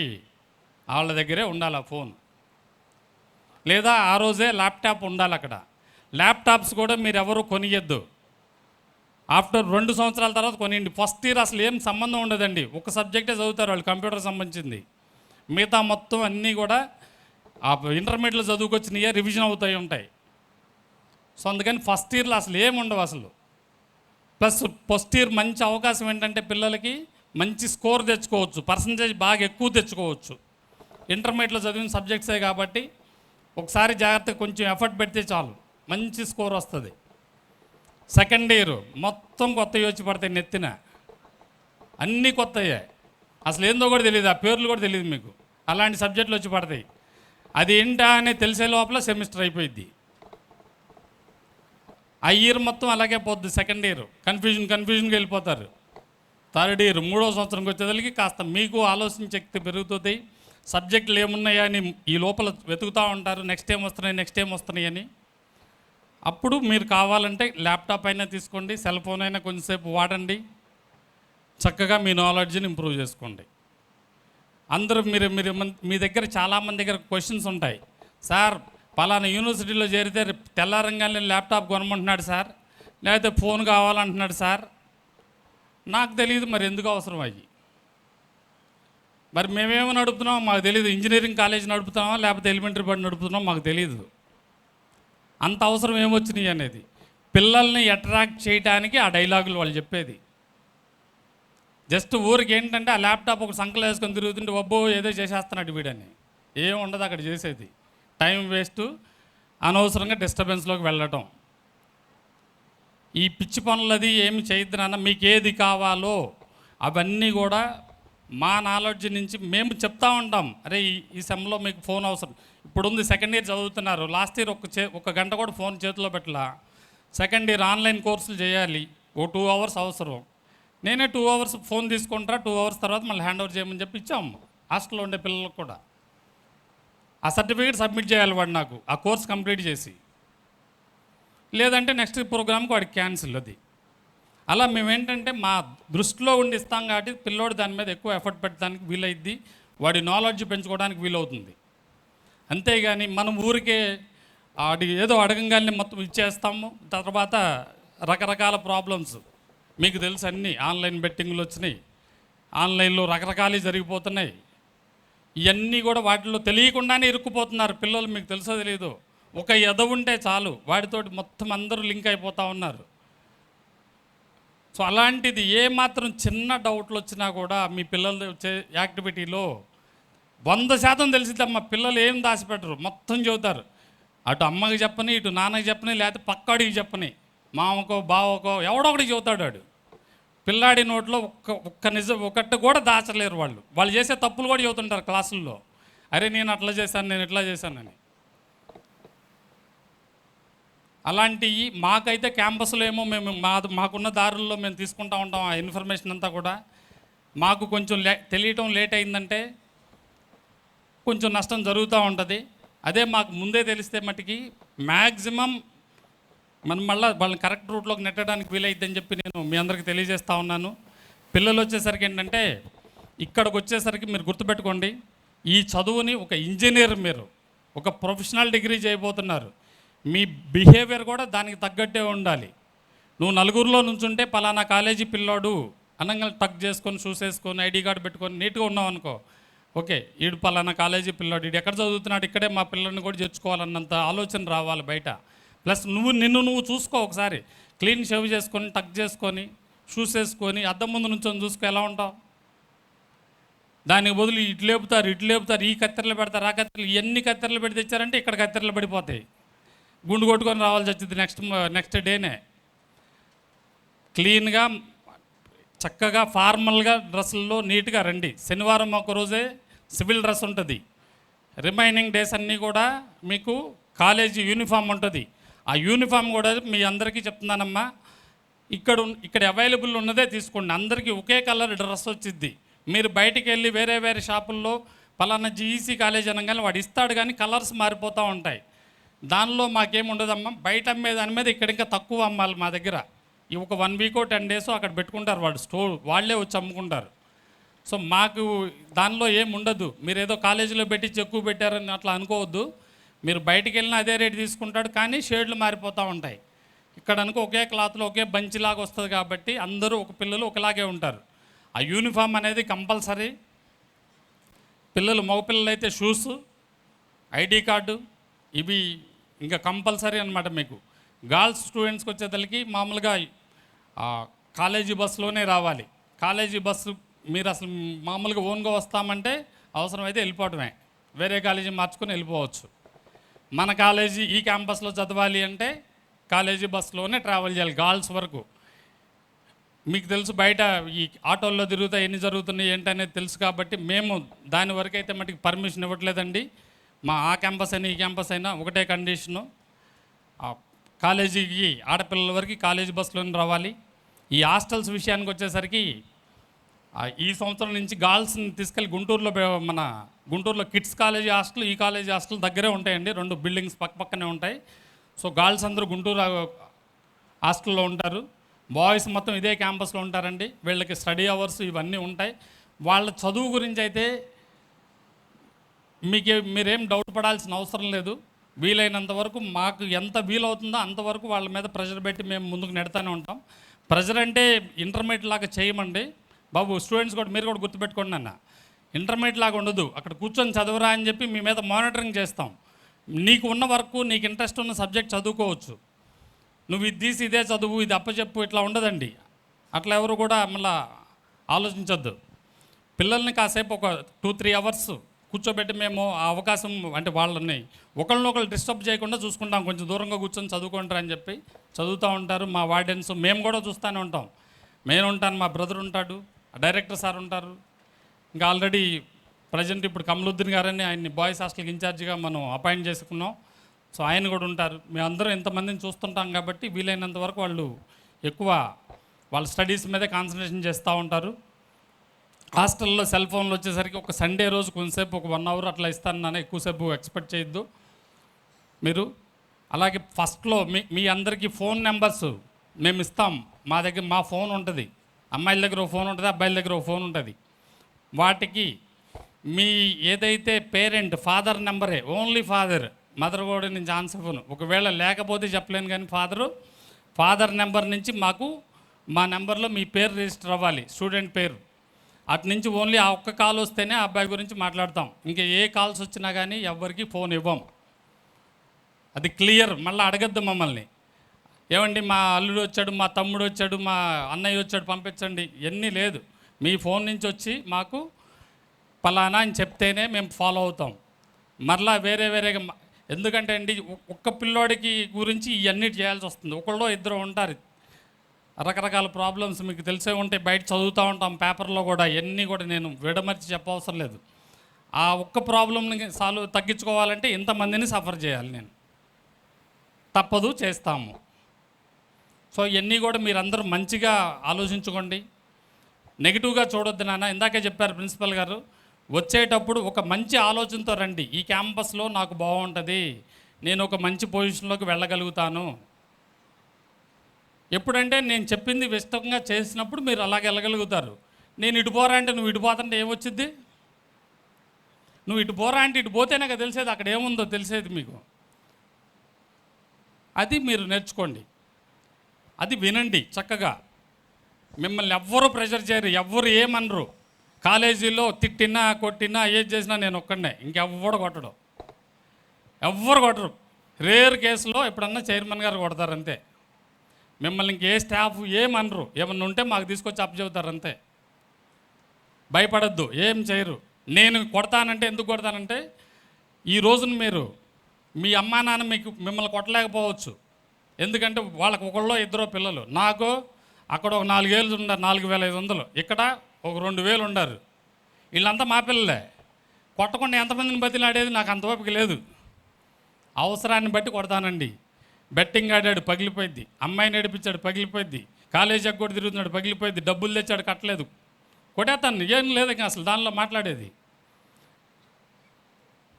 వాళ్ళ దగ్గరే ఉండాలి ఆ ఫోన్. లేదా ఆ రోజే ల్యాప్టాప్ ఉండాలి అక్కడ. ల్యాప్టాప్స్ కూడా మీరు ఎవరు కొనియద్దు. ఆఫ్టర్ 2 సంవత్సరాల తర్వాత కొనియండి. ఫస్ట్ ఇయర్ అసలు ఏం సంబంధం ఉండదండి, ఒక సబ్జెక్టే చదువుతారు వాళ్ళు, కంప్యూటర్ సంబంధించింది. మిగతా మొత్తం అన్నీ కూడా ఆ ఇంటర్మీడియట్లో చదువుకొచ్చినయే రివిజన్ అవుతాయి ఉంటాయి. సో అందుకని ఫస్ట్ ఇయర్లో అసలు ఏమి ఉండవు అసలు. ప్లస్ ఫస్ట్ ఇయర్ మంచి అవకాశం ఏంటంటే పిల్లలకి మంచి స్కోర్ తెచ్చుకోవచ్చు, పర్సంటేజ్ బాగా ఎక్కువ తెచ్చుకోవచ్చు. ఇంటర్మీడియట్లో చదివిన సబ్జెక్ట్సే కాబట్టి ఒకసారి జాగ్రత్తగా కొంచెం ఎఫర్ట్ పెడితే చాలు, మంచి స్కోర్ వస్తుంది. సెకండ్ ఇయర్ మొత్తం కొత్తవి వచ్చి పడతాయి నెత్తిన, అన్నీ కొత్తయే, అసలు ఏందో కూడా తెలియదు, ఆ పేర్లు కూడా తెలియదు మీకు. అలాంటి సబ్జెక్టులు వచ్చి పడతాయి. అది ఏంటా అని తెలిసే లోపల సెమిస్టర్ అయిపోయింది. ఆ ఇయర్ మొత్తం అలాగే పోద్ది. సెకండ్ ఇయర్ కన్ఫ్యూజన్గా వెళ్ళిపోతారు. థర్డ్ ఇయర్ 3వ సంవత్సరంకి వచ్చేదానికి కాస్త మీకు ఆలోచన శక్తి పెరుగుతుంది. సబ్జెక్టులు ఏమున్నాయా అని ఈ లోపల వెతుకుతూ ఉంటారు, నెక్స్ట్ ఏం వస్తున్నాయి అని. అప్పుడు మీరు కావాలంటే ల్యాప్టాప్ అయినా తీసుకోండి, సెల్ ఫోన్ అయినా కొంచెంసేపు వాడండి, చక్కగా మీ నాలెడ్జ్ని ఇంప్రూవ్ చేసుకోండి. అందరూ మీరు మీ దగ్గర చాలామంది దగ్గర క్వశ్చన్స్ ఉంటాయి. సార్ పలానా యూనివర్సిటీలో చేరితే తెల్లారంగానే ల్యాప్టాప్ కొనమంటున్నాడు సార్, లేకపోతే ఫోన్ కావాలంటున్నాడు సార్. నాకు తెలియదు మరి ఎందుకు అవసరం అయ్యి. మరి మేమేమో నడుపుతున్నామో మాకు తెలియదు. ఇంజనీరింగ్ కాలేజ్ నడుపుతున్నామా లేకపోతే ఎలిమెంటరీ బడి నడుపుతున్నామో మాకు తెలియదు. అంత అవసరం ఏమొచ్చినాయి అనేది పిల్లల్ని అట్రాక్ట్ చేయడానికి ఆ డైలాగులు వాళ్ళు చెప్పేది. జస్ట్ ఊరికి ఏంటంటే ఆ ల్యాప్టాప్ ఒక సంకలు వేసుకొని తిరుగుతుంటే ఒబ్బో ఏదో చేసేస్తున్నాడు వీడని. ఏం ఉండదు అక్కడ చేసేది. టైం వేస్ట్, అనవసరంగా డిస్టర్బెన్స్లోకి వెళ్ళటం. ఈ పిచ్చి పనులది ఏమి చేయొద్దు నాన్న, మీకు ఏది కావాలో అవన్నీ కూడా మా నాలెడ్జ్ నుంచి మేము చెప్తా ఉంటాం. అరే ఈ సెమ్లో మీకు ఫోన్ అవసరం. ఇప్పుడు ఉంది సెకండ్ ఇయర్ చదువుతున్నారు, లాస్ట్ ఇయర్ ఒక గంట కూడా ఫోన్ చేతిలో పెట్టలా. సెకండ్ ఇయర్ ఆన్లైన్ కోర్సులు చేయాలి, ఓ 2 hours అవసరం. నేనే 2 hours ఫోన్ తీసుకుంటారా, 2 hours తర్వాత మళ్ళీ హ్యాండ్ ఓవర్ చేయమని చెప్పి ఇచ్చాము హాస్టల్లో ఉండే పిల్లలకు కూడా. ఆ సర్టిఫికేట్ సబ్మిట్ చేయాలి వాడు నాకు, ఆ కోర్స్ కంప్లీట్ చేసి. లేదంటే నెక్స్ట్ ప్రోగ్రామ్కి వాడికి క్యాన్సిల్. అది అలా మేమేంటంటే మా దృష్టిలో ఉండి ఇస్తాం కాబట్టి పిల్లోడు దాని మీద ఎక్కువ ఎఫర్ట్ పెట్టడానికి వీలైద్ది, వాడి నాలెడ్జ్ పెంచుకోవడానికి వీలవుతుంది. అంతేగాని మనం ఊరికే ఏదో అడగంగానే మొత్తం ఇచ్చేస్తాము. తర్వాత రకరకాల ప్రాబ్లమ్స్ మీకు తెలుసు, అన్నీ ఆన్లైన్ బెట్టింగ్లు వచ్చినాయి, ఆన్లైన్లో రకరకాలు జరిగిపోతున్నాయి. ఇవన్నీ కూడా వాటిలో తెలియకుండానే ఇరుక్కుపోతున్నారు పిల్లలు. మీకు తెలుసో తెలియదు, ఒక ఎదవుంటే చాలు వాడితోటి మొత్తం అందరూ లింక్ అయిపోతూ ఉన్నారు. సో అలాంటిది ఏ మాత్రం చిన్న డౌట్లు వచ్చినా కూడా మీ పిల్లలు వచ్చే యాక్టివిటీలో 100% తెలిసిద్దమ్మా. పిల్లలు ఏం దాచిపెట్టరు, మొత్తం చెబుతారు. అటు అమ్మకి చెప్పని, ఇటు నాన్నకి చెప్పని, లేకపోతే పక్కాడికి చెప్పని, మామకో బావకో ఎవడొకటి చెబుతాడు వాడు. పిల్లాడి నోట్లో ఒక్క నిజం ఒకటి కూడా దాచలేరు వాళ్ళు. వాళ్ళు చేసే తప్పులు కూడా చెబుతుంటారు క్లాసుల్లో. అరే నేను అట్లా చేశాను, నేను ఇట్లా చేశానని. అలాంటివి మాకైతే క్యాంపస్లో ఏమో మేము మాకున్న దారుల్లో మేము తీసుకుంటూ ఉంటాం ఆ ఇన్ఫర్మేషన్ అంతా కూడా. మాకు కొంచెం తెలియటం లేట్ అయిందంటే కొంచెం నష్టం జరుగుతూ ఉంటుంది. అదే మాకు ముందే తెలిస్తే మటుకి మ్యాక్సిమం మనం మళ్ళీ వాళ్ళని కరెక్ట్ రూట్లోకి నెట్టడానికి వీలైద్దని చెప్పి నేను మీ అందరికీ తెలియజేస్తూ ఉన్నాను. పిల్లలు వచ్చేసరికి ఏంటంటే ఇక్కడికి వచ్చేసరికి మీరు గుర్తుపెట్టుకోండి, ఈ చదువుని ఒక ఇంజనీర్, మీరు ఒక ప్రొఫెషనల్ డిగ్రీ చేయబోతున్నారు. మీ బిహేవియర్ కూడా దానికి తగ్గట్టే ఉండాలి. నువ్వు నలుగురిలో నుంచుంటే పలానా కాలేజీ పిల్లాడు అనగా టక్ చేసుకొని చూసేసుకొని ఐడి కార్డు పెట్టుకొని నీట్గా ఉన్నావు అనుకో, ఓకే వీడు పలానా కాలేజీ పిల్లాడు, వీడు ఎక్కడ చదువుతున్నాడు, ఇక్కడే మా పిల్లల్ని కూడా చేర్చుకోవాలన్నంత ఆలోచన రావాలి బయట. ప్లస్ నిన్ను చూసుకో ఒకసారి, క్లీన్ షేవ్ చేసుకొని టక్ చేసుకొని చూసేసుకొని అద్దం ముందు నుంచొని చూసుకో ఎలా ఉంటావు. దానికి బదులు ఇటు లేపుతారు, ఈ కత్తెరలు పెడతారు, ఆ కత్తెరలు, ఎన్ని కత్తెరలు పెట్టి తెచ్చారంటే ఇక్కడ కత్తెరలు పడిపోతాయి, గుండు కొట్టుకొని రావాల్సి వచ్చింది నెక్స్ట్ డేనే. క్లీన్గా చక్కగా ఫార్మల్గా డ్రెస్సుల్లో నీట్గా రండి. శనివారం ఒకరోజే సివిల్ డ్రెస్ ఉంటుంది, రిమైనింగ్ డేస్ అన్నీ కూడా మీకు కాలేజీ యూనిఫామ్ ఉంటుంది. ఆ యూనిఫామ్ కూడా మీ అందరికీ చెప్తున్నానమ్మా, ఇక్కడ అవైలబుల్ ఉన్నదే తీసుకోండి. అందరికీ ఒకే కలర్ డ్రెస్ వచ్చిద్ది. మీరు బయటికి వెళ్ళి వేరే షాపుల్లో పలానా జీఈసీ కాలేజ్ అనగానే వాడు ఇస్తాడు, కానీ కలర్స్ మారిపోతూ ఉంటాయి. దానిలో మాకేముండదమ్మా, బయట అమ్మే దాని మీద ఇక్కడ ఇంకా తక్కువ అమ్మాలి మా దగ్గర. ఈ ఒక 1 week 10 days అక్కడ పెట్టుకుంటారు వాడు స్టోర్, వాళ్ళే వచ్చి అమ్ముకుంటారు. సో మాకు దానిలో ఏముండదు. మీరు ఏదో కాలేజీలో పెట్టి ఎక్కువ పెట్టారని అట్లా అనుకోవద్దు. మీరు బయటికి వెళ్ళినా అదే రేటు తీసుకుంటాడు, కానీ షేడ్లు మారిపోతూ ఉంటాయి. ఇక్కడ అనుకో ఒకే క్లాత్లో ఒకే బంచిలాగా వస్తుంది కాబట్టి అందరూ ఒక పిల్లలు ఒకలాగే ఉంటారు. ఆ యూనిఫామ్ అనేది కంపల్సరీ. మగపిల్లలు అయితే షూస్, ఐడి కార్డు, ఇవి ఇంకా కంపల్సరీ అనమాట. మీకు గర్ల్స్ స్టూడెంట్స్కి వచ్చేసరికి మామూలుగా కాలేజీ బస్సులోనే రావాలి. కాలేజీ బస్సు మీరు అసలు మామూలుగా ఓన్గా వస్తామంటే అవసరమైతే వెళ్ళిపోవడమే, వేరే కాలేజీ మార్చుకొని వెళ్ళిపోవచ్చు. మన కాలేజీ ఈ క్యాంపస్లో చదవాలి అంటే కాలేజీ బస్సులోనే ట్రావెల్ చేయాలి గర్ల్స్ వరకు. మీకు తెలుసు బయట ఈ ఆటోల్లో తిరుగుతాయి, ఎన్ని జరుగుతున్నాయి ఏంటనేది తెలుసు కాబట్టి మేము దాని వరకు అయితే మటుకు పర్మిషన్ ఇవ్వట్లేదండి. ఆ క్యాంపస్ అయినా ఈ క్యాంపస్ అయినా ఒకటే కండిషను, కాలేజీకి ఆడపిల్లల వరకు కాలేజీ బస్సులోనే రావాలి. ఈ హాస్టల్స్ విషయానికి వచ్చేసరికి ఈ సంవత్సరం నుంచి గర్ల్స్ని తీసుకెళ్ళి గుంటూరులో కిడ్స్ కాలేజీ హాస్టల్, ఈ కాలేజీ హాస్టల్ దగ్గరే ఉంటాయండి. 2 బిల్డింగ్స్ పక్కనే ఉంటాయి. సో గర్ల్స్ అందరూ గుంటూరు హాస్టల్లో ఉంటారు, బాయ్స్ మొత్తం ఇదే క్యాంపస్లో ఉంటారండి. వీళ్ళకి స్టడీ అవర్స్ ఇవన్నీ ఉంటాయి. వాళ్ళ చదువు గురించి అయితే మీరేం డౌట్ పడాల్సిన అవసరం లేదు. వీలైనంత వరకు మాకు ఎంత వీలవుతుందో అంతవరకు వాళ్ళ మీద ప్రెషర్ పెట్టి మేము ముందుకు నెడతానే ఉంటాం. ప్రెషర్ అంటే ఇంటర్మీడియట్ లాగా చేయమండి బాబు. స్టూడెంట్స్ కూడా మీరు కూడా గుర్తుపెట్టుకోండి అన్న, ఇంటర్మీడియట్ లాగా ఉండదు. అక్కడ కూర్చొని చదువురా అని చెప్పి మీ మీద మానిటరింగ్ చేస్తాం. నీకు ఉన్న వర్క్, నీకు ఇంట్రెస్ట్ ఉన్న సబ్జెక్ట్ చదువుకోవచ్చు. నువ్వు ఇది తీసి ఇదే చదువు, ఇది అప్పచెప్పు, ఇట్లా ఉండదండి. అట్లా ఎవరు కూడా మళ్ళీ ఆలోచించొద్దు. పిల్లల్ని కాసేపు ఒక 2-3 అవర్స్ కూర్చోబెట్టి మేము ఆ అవకాశం అంటే వాళ్ళని ఒకళ్ళనొకళ్ళు డిస్టర్బ్ చేయకుండా చూసుకుంటాం. కొంచెం దూరంగా కూర్చొని చదువుకుంటారు అని చెప్పి చదువుతూ ఉంటారు మా వార్డెన్స్. మేము కూడా చూస్తూనే ఉంటాం. నేను ఉంటాను, మా బ్రదర్ ఉంటాడు, డైరెక్టర్ సార్ ఉంటారు. ఇంకా ఆల్రెడీ ప్రజెంట్ ఇప్పుడు కమలుద్దీన్ గారని ఆయన్ని బాయ్స్ హాస్టల్కి ఇన్ఛార్జిగా మనం అపాయింట్ చేసుకున్నాం. సో ఆయన కూడా ఉంటారు. మేమందరం ఇంతమందిని చూస్తుంటాం కాబట్టి వీలైనంత వరకు వాళ్ళు ఎక్కువ వాళ్ళ స్టడీస్ మీదే కాన్సన్ట్రేషన్ చేస్తూ ఉంటారు. హాస్టల్లో సెల్ ఫోన్లు వచ్చేసరికి ఒక సండే రోజు కొంతసేపు ఒక 1 అవర్ అట్లా ఇస్తాను నాన్న, ఎక్కువసేపు ఎక్స్పెక్ట్ చేయొద్దు మీరు. అలాగే ఫస్ట్లో మీ అందరికీ ఫోన్ నెంబర్స్ మేము ఇస్తాం. మా దగ్గర మా ఫోన్ ఉంటుంది, అమ్మాయిల దగ్గర ఒక ఫోన్ ఉంటుంది, అబ్బాయిల దగ్గర ఒక ఫోన్ ఉంటుంది. వాటికి మీ ఏదైతే పేరెంట్ ఫాదర్ నెంబరే, ఓన్లీ ఫాదర్, మదర్ కూడా నుంచి ఆన్సర్ ఫోన్ ఒకవేళ లేకపోతే చెప్పలేను, కానీ ఫాదర్ నెంబర్ నుంచి మాకు మా నెంబర్లో మీ పేరు రిజిస్టర్ అవ్వాలి, స్టూడెంట్ పేరు. అటు నుంచి ఓన్లీ ఆ ఒక్క కాల్ వస్తేనే ఆ అబ్బాయి గురించి మాట్లాడతాం. ఇంకా ఏ కాల్స్ వచ్చినా కానీ ఎవరికి ఫోన్ ఇవ్వం. అది క్లియర్. మళ్ళీ అడగద్దు మమ్మల్ని, ఏమండి మా అల్లుడు వచ్చాడు, మా తమ్ముడు వచ్చాడు, మా అన్నయ్య వచ్చాడు పంపించండి, ఇవన్నీ లేదు. మీ ఫోన్ నుంచి వచ్చి మాకు పలానా అని చెప్తేనే మేము ఫాలో అవుతాం. మరలా వేరేగా ఎందుకంటే అండి ఒక్క పిల్లోడికి గురించి ఇవన్నీ చేయాల్సి వస్తుంది. ఒకళ్ళో ఇద్దరు ఉంటారు, రకరకాల ప్రాబ్లమ్స్ మీకు తెలిసే ఉంటాయి, బయట చదువుతూ ఉంటాం పేపర్లో కూడా. ఇవన్నీ కూడా నేను విడమర్చి చెప్పవసరం లేదు. ఆ ఒక్క ప్రాబ్లమ్ని తగ్గించుకోవాలంటే ఇంతమందిని సఫర్ చేయాలి నేను, తప్పదు, చేస్తాము. సో ఇవన్నీ కూడా మీరందరూ మంచిగా ఆలోచించుకోండి, నెగిటివ్గా చూడొద్దు నాన్న. ఇందాకే చెప్పారు ప్రిన్సిపల్ గారు, వచ్చేటప్పుడు ఒక మంచి ఆలోచనతో రండి. ఈ క్యాంపస్లో నాకు బాగుంటుంది, నేను ఒక మంచి పొజిషన్లోకి వెళ్ళగలుగుతాను. ఎప్పుడంటే నేను చెప్పింది ఇష్టంగా చేసినప్పుడు మీరు అలాగే వెళ్ళగలుగుతారు. నేను ఇటు పోరా అంటే నువ్వు ఇటు పోతుంటే ఏమొచ్చింది? నువ్వు ఇటు పోరా అంటే ఇటు పోతేనే కదా తెలిసేది అక్కడ ఏముందో తెలిసేది మీకు. అది మీరు నేర్చుకోండి, అది వినండి చక్కగా. మిమ్మల్ని ఎవ్వరూ ప్రెషర్ చేయరు, ఎవ్వరు ఏమనరు. కాలేజీలో తిట్టినా కొట్టినా ఏది చేసినా నేను ఒక్కడే, ఇంకెవ్వడు కొట్టడు, ఎవ్వరు కొట్టరు. రేర్ కేసులో ఎప్పుడన్నా చైర్మన్ గారు కొడతారు అంతే. మిమ్మల్ని ఇంకే స్టాఫ్ ఏమనరు. ఏమన్నా ఉంటే మాకు తీసుకొచ్చి అప్పచెబుతారు అంతే. భయపడద్దు, ఏం చేయరు. నేను కొడతానంటే ఎందుకు కొడతానంటే, ఈ రోజున మీరు మీ అమ్మా నాన్న మిమ్మల్ని కొట్టలేకపోవచ్చు, ఎందుకంటే వాళ్ళకి ఒకళ్ళో ఇద్దరో పిల్లలు. నాకు అక్కడ ఒక 4 ఏళ్ళు ఉన్నారు, 4,500, ఇక్కడ ఒక 2,000 ఉండారు. వీళ్ళంతా మా పిల్లలే. కొట్టకుండా ఎంతమందిని బతిలాడేది నాకు అంత ఓపిక లేదు. అవసరాన్ని బట్టి కొడతానండి. బెట్టింగ్ ఆడాడు పగిలిపోయింది, అమ్మాయిని నడిపించాడు పగిలిపోయింది, కాలేజీ ఎగ్గొట్టి తిరుగుతున్నాడు పగిలిపోయింది, డబ్బులు తెచ్చాడు కట్టలేదు, కొట్టేస్తాను. ఏం లేదు ఇంకా అసలు దానిలో మాట్లాడేది.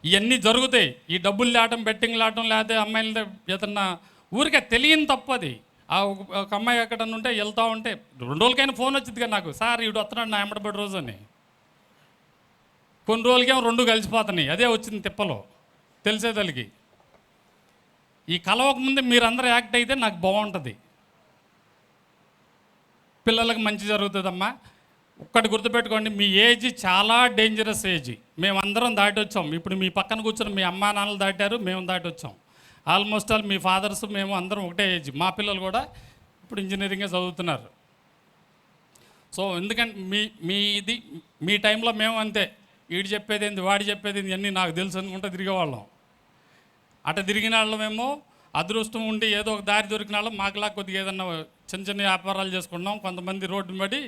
ఇవన్నీ జరుగుతాయి. ఈ డబ్బులు లేటం, బెట్టింగ్లు ఆడటం, లేకపోతే అమ్మాయిలు ఏదన్నా ఊరికే తెలియని తప్పది. ఒక అమ్మాయి ఎక్కడన్నా ఉంటే వెళ్తూ ఉంటే 2 రోజులకైనా ఫోన్ వచ్చింది కదా నాకు, సార్ వీడు వస్తున్నాడు నా ఎంబడబడి రోజు అని. కొన్ని రోజులకేమో 2 కలిసిపోతున్నాయి. అదే వచ్చింది తిప్పలో తెలిసేదలికి. ఈ కలవకముందే మీరందరూ యాక్ట్ అయితే నాకు బాగుంటుంది, పిల్లలకు మంచి జరుగుతుందమ్మా. ఒక్కటి గుర్తుపెట్టుకోండి, మీ ఏజ్ చాలా డేంజరస్ ఏజ్. మేమందరం దాటి వచ్చాం. ఇప్పుడు మీ పక్కన కూర్చొని మీ అమ్మా నాన్నలు దాటారు, మేము దాటి వచ్చాం. ఆల్మోస్ట్ ఆల్ మీ ఫాదర్స్ మేము అందరం ఒకటే ఏజ్. మా పిల్లలు కూడా ఇప్పుడు ఇంజనీరింగే చదువుతున్నారు. సో ఎందుకంటే మీ టైంలో మేము అంతే, వీడు చెప్పేది ఏంది వాడు చెప్పేది ఏంది అన్నీ నాకు తెలుసు అనుకుంటూ తిరిగేవాళ్ళం. అటు తిరిగిన వాళ్ళమేమో అదృష్టం ఉండి ఏదో ఒక దారి దొరికిన వాళ్ళం. మాకులా కొద్దిగా ఏదన్నా చిన్న చిన్న వ్యాపారాలు చేసుకుంటాం. కొంతమంది రోడ్డు పడి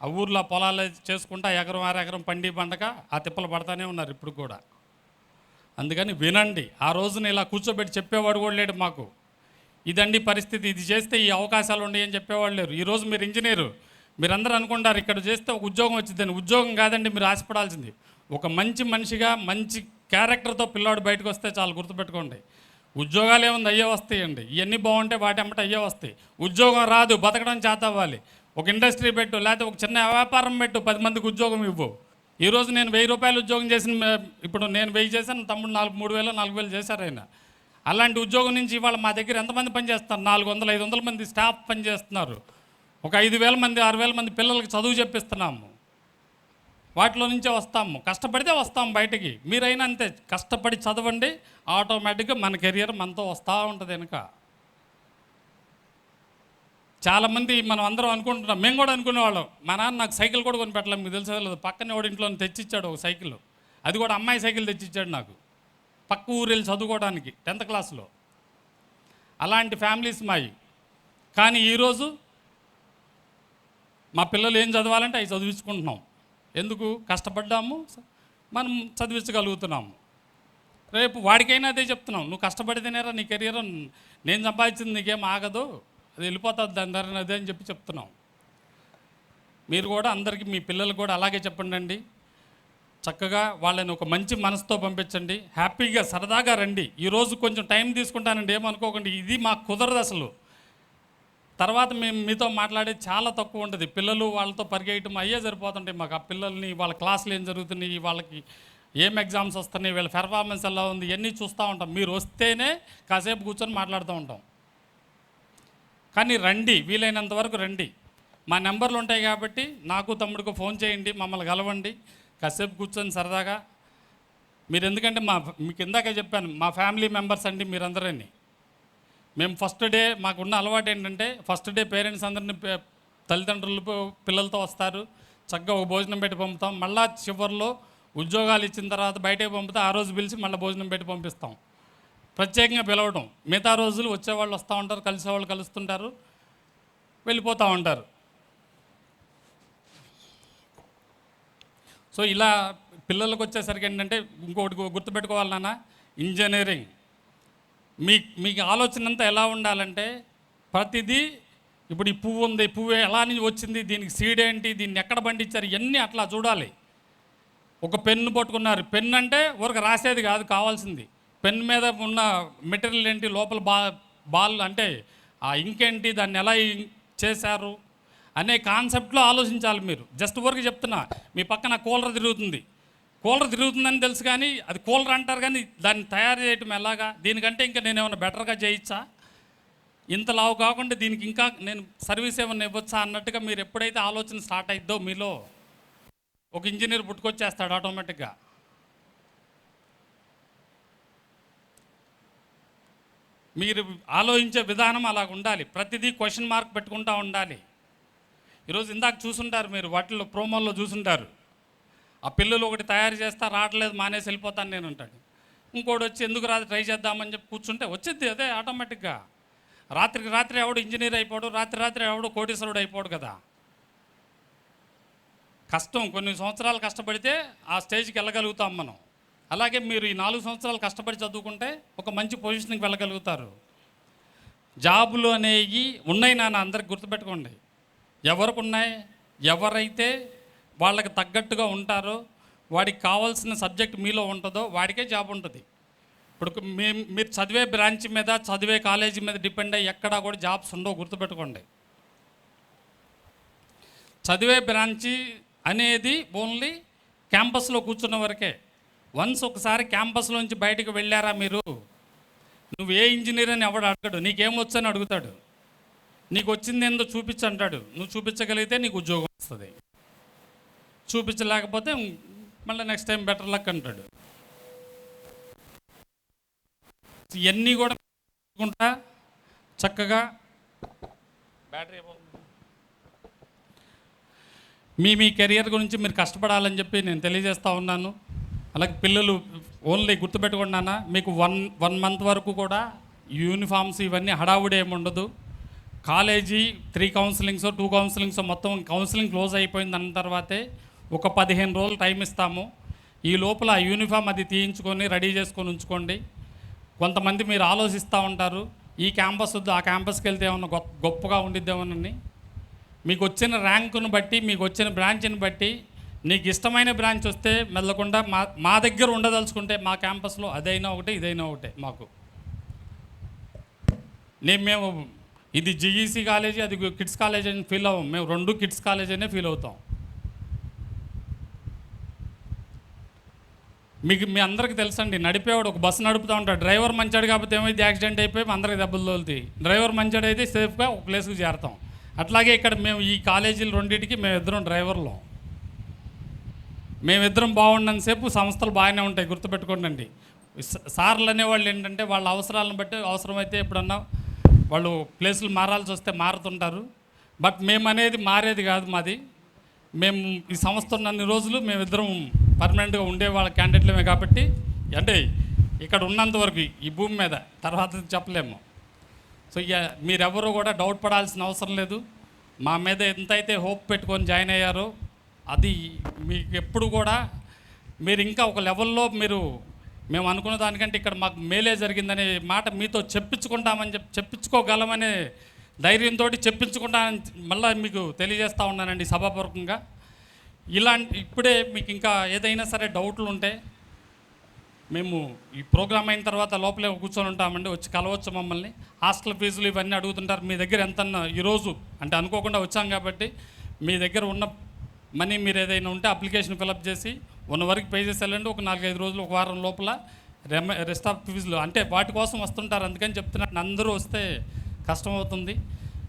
ఆ ఊర్లో పొలాలు చేసుకుంటా ఎకరం 6 ఎకరం పండి పండగ ఆ తిప్పలు పడతానే ఉన్నారు ఇప్పుడు కూడా. అందుకని వినండి. ఆ రోజున ఇలా కూర్చోబెట్టి చెప్పేవాడు కూడా లేడు మాకు, ఇదండి పరిస్థితి, ఇది చేస్తే ఈ అవకాశాలు ఉన్నాయి అని చెప్పేవాళ్ళు లేరు. ఈరోజు మీరు ఇంజనీరు, మీరందరూ అనుకుంటారు ఇక్కడ చేస్తే ఒక ఉద్యోగం వచ్చిందని. ఉద్యోగం కాదండి మీరు ఆశపడాల్సింది, ఒక మంచి మనిషిగా మంచి క్యారెక్టర్తో పిల్లాడు బయటకు వస్తే చాలా గుర్తుపెట్టుకోండి. ఉద్యోగాలు ఏముంది అయ్యే వస్తాయండి, ఇవన్నీ బాగుంటే వాటి అమ్మట అయ్యే వస్తాయి. ఉద్యోగం రాదు, బతకడం చేత అవ్వాలి. ఒక ఇండస్ట్రీ పెట్టు, లేకపోతే ఒక చిన్న వ్యాపారం పెట్టు, 10 మందికి ఉద్యోగం ఇవ్వు. ఈరోజు నేను 1000 రూపాయలు ఉద్యోగం చేసిన, ఇప్పుడు నేను 1000 చేశాను, తమ్ముడు 3,000 4,000 చేశారు ఆయన. అలాంటి ఉద్యోగం నుంచి ఇవాళ మా దగ్గర ఎంతమంది పనిచేస్తున్నారు? 400, 500 మంది స్టాఫ్ పనిచేస్తున్నారు. ఒక 5,000 మంది, 6,000 మంది పిల్లలకి చదువు చెప్పిస్తున్నాము. వాటిలో నుంచే వస్తాము. కష్టపడితే వస్తాము బయటికి. మీరైనా అంతే, కష్టపడి చదవండి, ఆటోమేటిక్గా మన కెరియర్ మనతో వస్తూ ఉంటుంది వెనుక. చాలామంది మనం అందరం అనుకుంటున్నాం, మేము కూడా అనుకునేవాళ్ళం. మా నాన్న నాకు సైకిల్ కూడా కొనిపెట్టలేము, మీకు తెలిసే లేదు. పక్కనే వాడి ఇంట్లో తెచ్చిచ్చాడు ఒక సైకిల్. అది కూడా అమ్మాయి సైకిల్ తెచ్చిచ్చాడు నాకు, పక్క ఊరు వెళ్ళి చదువుకోవడానికి 10th క్లాస్లో. అలాంటి ఫ్యామిలీస్ మావి. కానీ ఈరోజు మా పిల్లలు ఏం చదవాలంటే అవి చదివించుకుంటున్నాం. ఎందుకు? కష్టపడ్డాము, మనం చదివించగలుగుతున్నాము. రేపు వాడికైనా అదే చెప్తున్నాం, నువ్వు కష్టపడితేనేరా నీ కెరియర్, నేను సంపాదించింది నీకేం ఆగదు, అది వెళ్ళిపోతుంది దాని ధర అదే అని చెప్తున్నాం. మీరు కూడా అందరికీ, మీ పిల్లలకు కూడా అలాగే చెప్పండి. చక్కగా వాళ్ళని ఒక మంచి మనసుతో పంపించండి, హ్యాపీగా సరదాగా రండి. ఈరోజు కొంచెం టైం తీసుకుంటానండి, ఏమనుకోకండి, ఇది మాకు కుదరదు అసలు. తర్వాత మేము మీతో మాట్లాడేది చాలా తక్కువ ఉంటుంది. పిల్లలు వాళ్ళతో పరిగెయటం అయ్యే సరిపోతుంటాయి మాకు. ఆ పిల్లల్ని, వాళ్ళ క్లాసులు ఏం జరుగుతున్నాయి, వాళ్ళకి ఏం ఎగ్జామ్స్ వస్తున్నాయి, వీళ్ళ పెర్ఫార్మెన్స్ ఎలా ఉంది, ఇవన్నీ చూస్తూ ఉంటాం. మీరు వస్తేనే కాసేపు కూర్చొని మాట్లాడుతూ ఉంటాం. కానీ రండి, వీలైనంత వరకు రండి. మా నెంబర్లు ఉంటాయి కాబట్టి నాకు తమ్ముడికి ఫోన్ చేయండి, మమ్మల్ని కలవండి, కాసేపు కూర్చొని సరదాగా. మీరు ఎందుకంటే మీకు ఇందాకే చెప్పాను, మా ఫ్యామిలీ మెంబర్స్ అండి మీరందరని. మేము ఫస్ట్ డే మాకున్న అలవాటు ఏంటంటే, ఫస్ట్ డే పేరెంట్స్ అందరినీ, తల్లిదండ్రులు పిల్లలతో వస్తారు, చక్కగా ఒక భోజనం పెట్టి పంపుతాం. మళ్ళీ చివరిలో ఉద్యోగాలు ఇచ్చిన తర్వాత బయటకు పంపితే ఆ రోజు పిలిచి మళ్ళీ భోజనం పెట్టి పంపిస్తాం. ప్రత్యేకంగా పిలవడం. మిగతా రోజులు వచ్చేవాళ్ళు వస్తూ ఉంటారు, కలిసేవాళ్ళు కలుస్తుంటారు, వెళ్ళిపోతూ ఉంటారు. సో ఇలా పిల్లలకు వచ్చేసరికి ఏంటంటే, ఇంకొకటి గుర్తుపెట్టుకోవాలి నాన్న, ఇంజనీరింగ్ మీకు ఆలోచన అంతా ఎలా ఉండాలంటే, ప్రతిదీ ఇప్పుడు ఈ పువ్వు ఉంది, పువ్వు ఎలా నుంచి వచ్చింది, దీనికి సీడ్ ఏంటి, దీన్ని ఎక్కడ పండించారు, ఇవన్నీ అట్లా చూడాలి. ఒక పెన్ను పట్టుకున్నారు, పెన్ అంటే ఊరికి రాసేది కాదు కావాల్సింది, పెన్ మీద ఉన్న మెటీరియల్ ఏంటి, లోపల బాల్ అంటే ఆ ఇంకేంటి, దాన్ని ఎలా చేశారు అనే కాన్సెప్ట్లో ఆలోచించాలి మీరు. జస్ట్ ఊరికి చెప్తున్నా, మీ పక్కన కూలర్ తిరుగుతుందని తెలుసు, కానీ అది కూలర్ అంటారు, కానీ దాన్ని తయారు చేయటం ఎలాగా, దీనికంటే ఇంకా నేను ఏమైనా బెటర్గా చేయొచ్చా, ఇంత లావు కాకుండా దీనికి ఇంకా నేను సర్వీస్ ఏమైనా ఇవ్వచ్చా అన్నట్టుగా మీరు ఎప్పుడైతే ఆలోచన స్టార్ట్ అయిద్దో మీలో, ఒక ఇంజనీర్ పుట్టుకొచ్చేస్తాడు ఆటోమేటిక్గా. మీరు ఆలోచించే విధానం అలాగ ఉండాలి. ప్రతిదీ క్వశ్చన్ మార్క్ పెట్టుకుంటూ ఉండాలి. ఈరోజు ఇందాక చూసుంటారు మీరు, వాటిల్లో ప్రోమోల్లో చూసుంటారు, ఆ పిల్లలు ఒకటి తయారు చేస్తా, రావట్లేదు, మానేసి వెళ్ళిపోతాను నేను అంటాడు. ఇంకోటి వచ్చి ఎందుకు రాదు, ట్రై చేద్దామని చెప్పి కూర్చుంటే వచ్చింది అదే ఆటోమేటిక్గా. రాత్రికి రాత్రి ఎవడు ఇంజనీర్ అయిపోడు, రాత్రి ఎవడు కోటీశ్వరుడు అయిపోడు కదా. కష్టం, కొన్ని సంవత్సరాలు కష్టపడితే ఆ స్టేజ్కి వెళ్ళగలుగుతాం మనం. అలాగే మీరు ఈ 4 సంవత్సరాలు కష్టపడి చదువుకుంటే ఒక మంచి పొజిషన్కి వెళ్ళగలుగుతారు. జాబులు అనేవి ఉన్నాయి నాన్న, అందరికి గుర్తుపెట్టుకోండి. ఎవరికి ఉన్నాయి? ఎవరైతే వాళ్ళకి తగ్గట్టుగా ఉంటారో, వాడికి కావాల్సిన సబ్జెక్ట్ మీలో ఉంటుందో వాడికే జాబ్ ఉంటుంది. ఇప్పుడు మీరు చదివే బ్రాంచ్ మీద, చదివే కాలేజీ మీద డిపెండ్ అయ్యి ఎక్కడా కూడా జాబ్స్ ఉండవు, గుర్తుపెట్టుకోండి. చదివే బ్రాంచి అనేది ఓన్లీ క్యాంపస్లో కూర్చున్న వరకే. వన్స్ ఒకసారి క్యాంపస్లోంచి బయటకు వెళ్ళారా మీరు, నువ్వు ఏ ఇంజనీర్ అని ఎవడు అడగడు, నీకేమొచ్చని అడుగుతాడు, నీకు వచ్చింది ఏందో చూపించంటాడు. నువ్వు చూపించగలిగితే నీకు ఉద్యోగం వస్తుంది, చూపించలేకపోతే మళ్ళీ నెక్స్ట్ టైం బెటర్ లక్ అంటాడు. ఇవన్నీ కూడా చక్కగా బ్యాటరీ మీ కెరియర్ గురించి మీరు కష్టపడాలని చెప్పి నేను తెలియజేస్తూ ఉన్నాను. అలాగే పిల్లలు ఓన్లీ గుర్తుపెట్టుకున్నానా, మీకు వన్ మంత్ వరకు కూడా యూనిఫామ్స్ ఇవన్నీ హడావుడి ఏమి ఉండదు. కాలేజీ 3 కౌన్సిలింగ్స్ 2 కౌన్సిలింగ్స్ మొత్తం కౌన్సిలింగ్ క్లోజ్ అయిపోయింది అన్న తర్వాతే ఒక 15 రోజులు టైం ఇస్తాము. ఈ లోపల ఆ యూనిఫామ్ అది తీయించుకొని రెడీ చేసుకొని ఉంచుకోండి. కొంతమంది మీరు ఆలోచిస్తూ ఉంటారు, ఈ క్యాంపస్ వద్దు ఆ క్యాంపస్కి వెళ్తే ఏమన్నా గొప్పగా ఉండిద్దామని. మీకు వచ్చిన ర్యాంకును బట్టి, మీకు వచ్చిన బ్రాంచ్ని బట్టి, నీకు ఇష్టమైన బ్రాంచ్ వస్తే మెల్లకుండా మా దగ్గర ఉండదలుచుకుంటే మా క్యాంపస్లో అదైనా ఒకటే ఇదైనా ఒకటే మాకు. మేము ఇది జిఈసి కాలేజీ, అది కిడ్స్ కాలేజ్ అని ఫీల్ అవ్వం, మేము 2 కిడ్స్ కాలేజ్ అనే ఫీల్ అవుతాం. మీకు మీ అందరికీ తెలుసండి, నడిపేవాడు ఒక బస్సు నడుపుతూ ఉంటాడు, డ్రైవర్ మంచాడు కాబట్టి ఏమైతే యాక్సిడెంట్ అయిపోయి అందరికి దెబ్బలు తోలుతాయి. డ్రైవర్ మంచాడు అయితే సేఫ్గా ఒక ప్లేస్కి చేరతాం. అట్లాగే ఇక్కడ మేము ఈ కాలేజీలు రెండింటికి మేమిద్దరం డ్రైవర్లు. మేమిద్దరం బాగున్నంతసేపు సంస్థలు బాగానే ఉంటాయి, గుర్తుపెట్టుకోండి. సార్లు అనేవాళ్ళు ఏంటంటే వాళ్ళ అవసరాలను బట్టి అవసరమైతే ఎప్పుడన్నా వాళ్ళు ప్లేసులు మారాల్సి వస్తే మారుతుంటారు. బట్ మేము అనేది మారేది కాదు మాది. మేము ఈ సంస్థ ఉన్నన్ని రోజులు మేమిద్దరం పర్మనెంట్గా ఉండే వాళ్ళ క్యాండిడేట్లమే కాబట్టి, అంటే ఇక్కడ ఉన్నంత వరకు ఈ భూమి మీద, తర్వాత చెప్పలేము. సో ఇక మీరెవరూ కూడా డౌట్ పడాల్సిన అవసరం లేదు. మా మీద ఎంతైతే హోప్ పెట్టుకొని జాయిన్ అయ్యారో అది మీకు ఎప్పుడు కూడా మీరు ఇంకా ఒక లెవెల్లో మేము అనుకున్న దానికంటే ఇక్కడ మాకు మేలే జరిగిందనే మాట మీతో చెప్పించుకోగలమనే ధైర్యంతో చెప్పించుకుంటానని మళ్ళీ మీకు తెలియజేస్తూ ఉన్నానండి సభాపూర్వకంగా. ఇప్పుడే మీకు ఇంకా ఏదైనా సరే డౌట్లు ఉంటే మేము ఈ ప్రోగ్రామ్ అయిన తర్వాత లోపలే కూర్చొని ఉంటామండి, వచ్చి కలవచ్చు మమ్మల్ని. హాస్టల్ ఫీజులు ఇవన్నీ అడుగుతుంటారు, మీ దగ్గర ఎంతన్నా ఈరోజు అంటే అనుకోకుండా వచ్చాం కాబట్టి మీ దగ్గర ఉన్న మనీ మీరు ఏదైనా ఉంటే అప్లికేషన్ ఫిలప్ చేసి ఉన్న వరకు పే చేసి వెళ్ళండి. ఒక 4-5 రోజులు, ఒక వారం లోపల రెస్ట్ ఆఫ్ ఫీజులు అంటే వాటి కోసం వస్తుంటారు, అందుకని చెప్తున్నాను. అందరూ వస్తే కష్టమవుతుంది.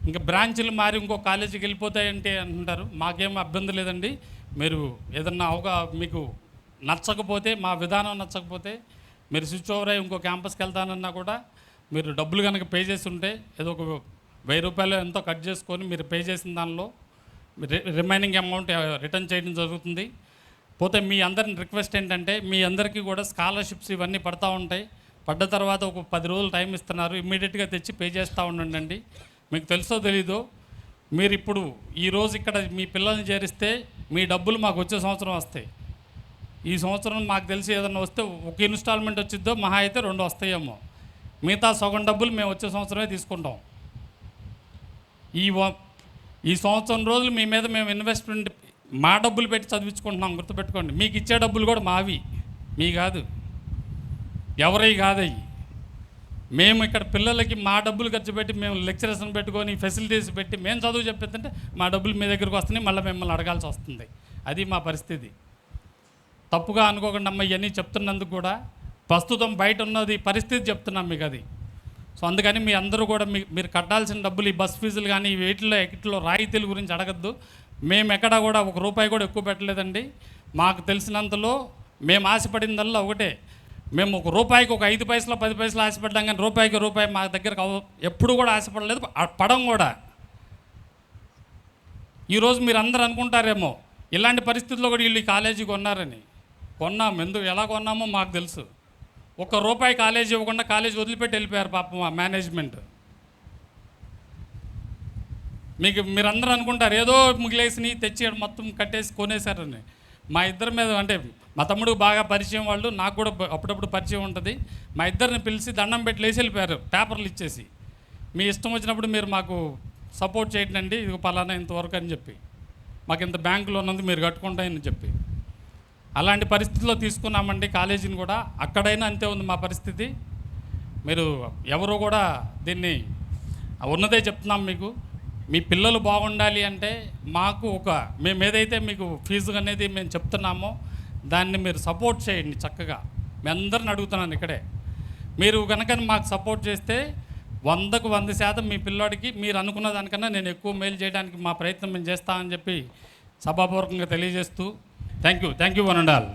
ఇంకా బ్రాంచ్లు మారి ఇంకో కాలేజీకి వెళ్ళిపోతాయంటే అంటుంటారు, మాకేం ఇబ్బంది లేదండి. మీరు ఏదన్నా మీకు నచ్చకపోతే, మా విధానం నచ్చకపోతే మీరు స్విచ్ ఓవర్ అయ్యి ఇంకో క్యాంపస్కి వెళ్తానన్నా కూడా మీరు డబ్బులు కనుక పే చేసి ఉంటే ఏదో ఒక 1000 రూపాయలు ఎంతో కట్ చేసుకొని మీరు పే చేసిన దానిలో రిమైనింగ్ అమౌంట్ రిటర్న్ చేయడం జరుగుతుంది. పోతే మీ అందరిని రిక్వెస్ట్ ఏంటంటే, మీ అందరికీ కూడా స్కాలర్షిప్స్ ఇవన్నీ పడతా ఉంటాయి. పడ్డ తర్వాత ఒక 10 రోజులు టైం ఇస్తున్నారు, ఇమ్మీడియట్గా తెచ్చి పే చేస్తూ ఉండండి. మీకు తెలుసో తెలీదో, మీరు ఇప్పుడు ఈరోజు ఇక్కడ మీ పిల్లల్ని చేరిస్తే మీ డబ్బులు మాకు వచ్చే సంవత్సరం వస్తాయి. ఈ సంవత్సరం మాకు తెలిసి ఏదన్నా వస్తే ఒక ఇన్స్టాల్మెంట్ వచ్చిద్దో, మహా అయితే 2 వస్తాయేమో. మిగతా సగం డబ్బులు మేము వచ్చే సంవత్సరమే తీసుకుంటాం. ఈ సంవత్సరం రోజులు మీ మీద మేము ఇన్వెస్ట్మెంట్ మా డబ్బులు పెట్టి చదివించుకుంటున్నాం, గుర్తుపెట్టుకోండి. మీకు ఇచ్చే డబ్బులు కూడా మావి, మీ కాదు, ఎవరై కాదయ్యి. మేము ఇక్కడ పిల్లలకి మా డబ్బులు ఖర్చు పెట్టి మేము లెక్చరర్స్ని పెట్టుకొని ఫెసిలిటీస్ పెట్టి మేము చదువు చెప్పేదంటే మా డబ్బులు మీ దగ్గరకు వస్తున్నాయి, మళ్ళీ మిమ్మల్ని అడగాల్సి వస్తుంది. అది మా పరిస్థితి. తప్పుగా అనుకోకుండా అమ్మ ఇవన్నీ చెప్తున్నందుకు కూడా ప్రస్తుతం బయట ఉన్నది పరిస్థితి చెప్తున్నాం మీకు అది. సో అందుకని మీ అందరూ కూడా మీరు కట్టాల్సిన డబ్బులు ఈ బస్ ఫీజులు కానీ వీటిలో రాయితీల గురించి అడగద్దు. మేము ఎక్కడా కూడా ₹1 కూడా ఎక్కువ పెట్టలేదండి. మాకు తెలిసినంతలో మేము ఆశపడిందల్లా ఒకటే, మేము ₹1కి ఒక 5 పైసలు 10 పైసలు ఆశపడ్డాం, కానీ రూపాయి మా దగ్గరకు ఎప్పుడు కూడా ఆశపడలేదు, పడం కూడా. ఈరోజు మీరు అందరూ అనుకుంటారేమో ఇలాంటి పరిస్థితుల్లో కూడా వీళ్ళు ఈ కాలేజీ కొన్నారని. కొన్నాము, ఎలా కొన్నామో మాకు తెలుసు. ₹1 కాలేజీ ఇవ్వకుండా కాలేజీ వదిలిపెట్టి వెళ్ళిపోయారు పాపం మా మేనేజ్మెంట్. మీరందరూ అనుకుంటారు ఏదో మిగిలేసి తెచ్చి మొత్తం కట్టేసి కొనేశారని. మా ఇద్దరి మీద అంటే మా తమ్ముడు బాగా పరిచయం వాళ్ళు, నాకు కూడా అప్పుడప్పుడు పరిచయం ఉంటుంది. మా ఇద్దరిని పిలిచి దండం పెట్టి లేచి వెళ్ళిపోయారు పేపర్లు ఇచ్చేసి. మీ ఇష్టం వచ్చినప్పుడు మీరు మాకు సపోర్ట్ చేయండి, ఇది పలానా ఇంతవరకు అని చెప్పి, మాకు ఇంత బ్యాంకులో ఉన్నది మీరు కట్టుకుంటాయని చెప్పి. అలాంటి పరిస్థితిలో తీసుకున్నామండి కాలేజీని కూడా. అక్కడైనా అంతే ఉంది మా పరిస్థితి. మీరు ఎవరు కూడా దీన్ని ఉన్నదే చెప్తున్నాం మీకు. మీ పిల్లలు బాగుండాలి అంటే మాకు మేము ఏదైతే మీకు ఫీజు అనేది మేము చెప్తున్నామో దాన్ని మీరు సపోర్ట్ చేయండి చక్కగా. మీ అందరిని అడుగుతున్నాను ఇక్కడే, మీరు కనుక మాకు సపోర్ట్ చేస్తే 100కు 100% మీ పిల్లాడికి మీరు అనుకున్న దానికన్నా నేను ఎక్కువ మేలు చేయడానికి మా ప్రయత్నం మేము చేస్తామని చెప్పి సభాపూర్వకంగా తెలియజేస్తూ thank you one and all.